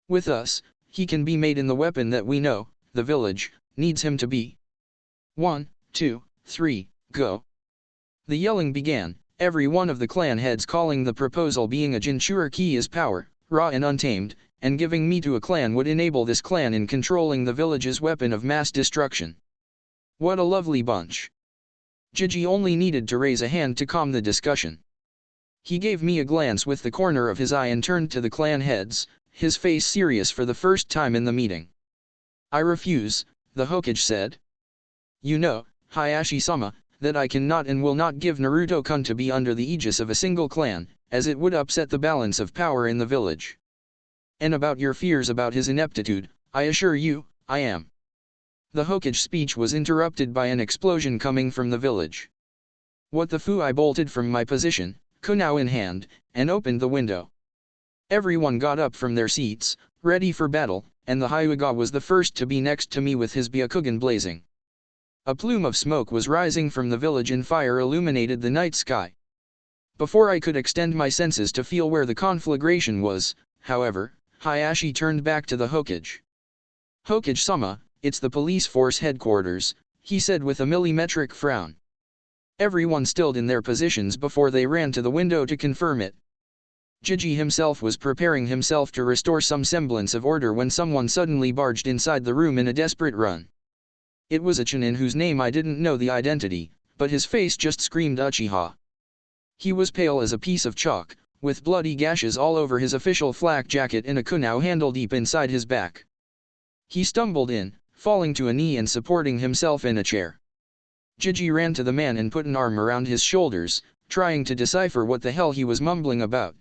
With us, he can be made in the weapon that we know, the village, needs him to be. 1, 2, 3, go. The yelling began, every one of the clan heads calling the proposal being a Jinchuriki is power, raw and untamed, and giving me to a clan would enable this clan in controlling the village's weapon of mass destruction. What a lovely bunch. Jiji only needed to raise a hand to calm the discussion. He gave me a glance with the corner of his eye and turned to the clan heads, his face serious for the first time in the meeting. I refuse, the Hokage said. You know, Hayashi-sama, that I cannot and will not give Naruto-kun to be under the aegis of a single clan, as it would upset the balance of power in the village. And about your fears about his ineptitude, I assure you, I am. The Hokage's speech was interrupted by an explosion coming from the village. What the fu? I bolted from my position, kunao in hand, and opened the window. Everyone got up from their seats, ready for battle, and the Hyuga was the first to be next to me with his byakugan blazing. A plume of smoke was rising from the village and fire illuminated the night sky. Before I could extend my senses to feel where the conflagration was, however, Hayashi turned back to the Hokage. Hokage-sama, it's the police force headquarters, he said with a millimetric frown. Everyone stilled in their positions before they ran to the window to confirm it. Jiji himself was preparing himself to restore some semblance of order when someone suddenly barged inside the room in a desperate run. It was a Chunin whose name I didn't know the identity, but his face just screamed Uchiha. He was pale as a piece of chalk, with bloody gashes all over his official flak jacket and a kunao handle deep inside his back. He stumbled in, falling to a knee and supporting himself in a chair. Jiji ran to the man and put an arm around his shoulders, trying to decipher what the hell he was mumbling about.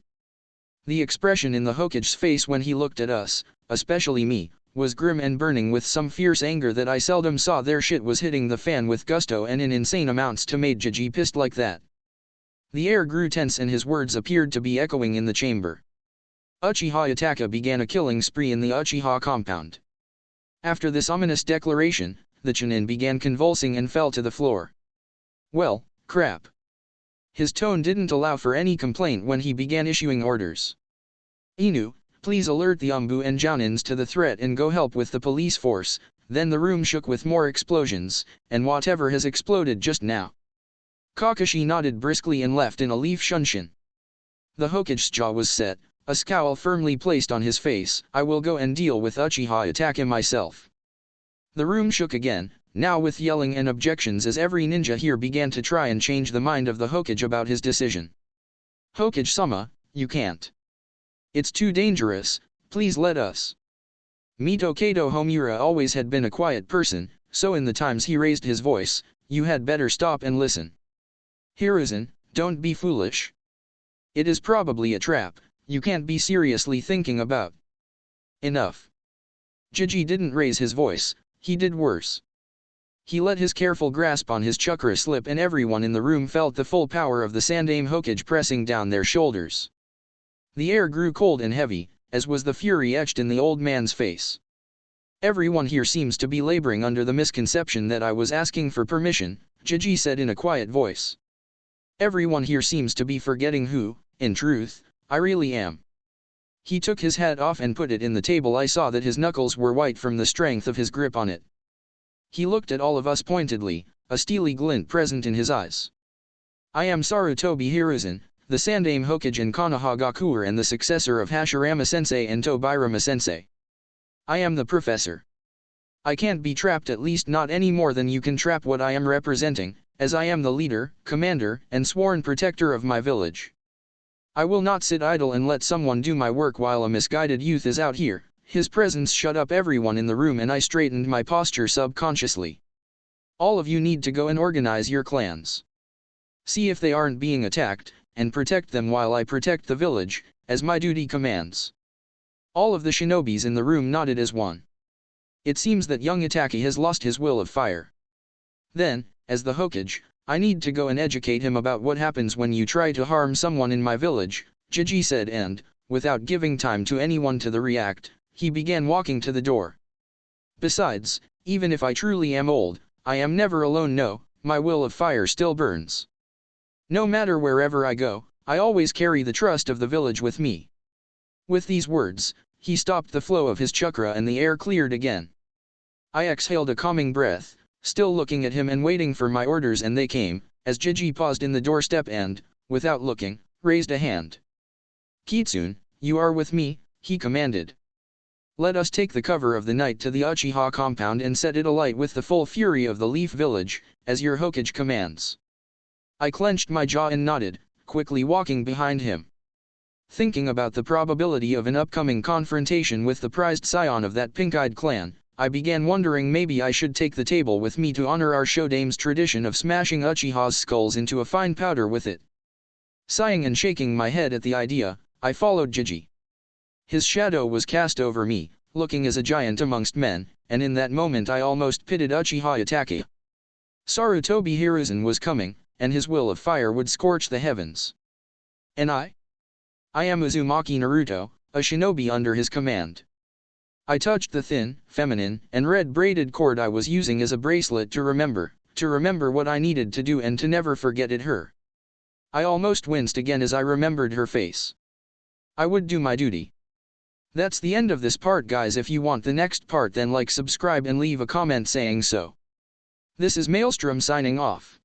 The expression in the Hokage's face when he looked at us, especially me, was grim and burning with some fierce anger that I seldom saw. Their shit was hitting the fan with gusto and in insane amounts to make Jiji pissed like that. The air grew tense and his words appeared to be echoing in the chamber. Uchiha Itachi began a killing spree in the Uchiha compound. After this ominous declaration, the Chunin began convulsing and fell to the floor. Well, crap. His tone didn't allow for any complaint when he began issuing orders. Inu, please alert the Anbu and Jounins to the threat and go help with the police force. Then the room shook with more explosions, and whatever has exploded just now. Kakashi nodded briskly and left in a leaf shunshin. The Hokage's jaw was set, a scowl firmly placed on his face. I will go and deal with Uchiha Itachi myself. The room shook again, now with yelling and objections as every ninja here began to try and change the mind of the Hokage about his decision. Hokage-sama, you can't. It's too dangerous, please let us. Mito Kato Homura always had been a quiet person, so in the times he raised his voice, you had better stop and listen. Hiruzen, don't be foolish. It is probably a trap, you can't be seriously thinking about. Enough. Jiji didn't raise his voice, he did worse. He let his careful grasp on his chakra slip and everyone in the room felt the full power of the Sandaime Hokage pressing down their shoulders. The air grew cold and heavy, as was the fury etched in the old man's face. Everyone here seems to be laboring under the misconception that I was asking for permission, Jiji said in a quiet voice. Everyone here seems to be forgetting who, in truth, I really am. He took his hat off and put it in the table. I saw that his knuckles were white from the strength of his grip on it. He looked at all of us pointedly, a steely glint present in his eyes. I am Sarutobi Hiruzen, the Sandaime Hokage in Konohagakuer and the successor of Hashirama-sensei and Tobirama-sensei. I am the professor. I can't be trapped, at least not any more than you can trap what I am representing, as I am the leader, commander, and sworn protector of my village. I will not sit idle and let someone do my work while a misguided youth is out here. His presence shut up everyone in the room and I straightened my posture subconsciously. All of you need to go and organize your clans. See if they aren't being attacked, and protect them while I protect the village, as my duty commands. All of the shinobis in the room nodded as one. It seems that young Itaki has lost his will of fire. Then, as the Hokage, I need to go and educate him about what happens when you try to harm someone in my village, Jiji said, and, without giving time to anyone to react, he began walking to the door. Besides, even if I truly am old, I am never alone. No, my will of fire still burns. No matter wherever I go, I always carry the trust of the village with me. With these words, he stopped the flow of his chakra and the air cleared again. I exhaled a calming breath, still looking at him and waiting for my orders, and they came, as Jiji paused in the doorstep and, without looking, raised a hand. Kitsune, you are with me, he commanded. Let us take the cover of the night to the Uchiha compound and set it alight with the full fury of the Leaf Village, as your Hokage commands. I clenched my jaw and nodded, quickly walking behind him. Thinking about the probability of an upcoming confrontation with the prized scion of that pink-eyed clan, I began wondering maybe I should take the table with me to honor our Shodame's tradition of smashing Uchiha's skulls into a fine powder with it. Sighing and shaking my head at the idea, I followed Jiji. His shadow was cast over me, looking as a giant amongst men, and in that moment I almost pitied Uchiha Itachi. Sarutobi Hiruzen was coming, and his will of fire would scorch the heavens. And I am Uzumaki Naruto, a shinobi under his command. I touched the thin, feminine, and red braided cord I was using as a bracelet to remember what I needed to do and to never forget it her. I almost winced again as I remembered her face. I would do my duty. That's the end of this part, guys. If you want the next part, then like, subscribe and leave a comment saying so. This is Maelstrom signing off.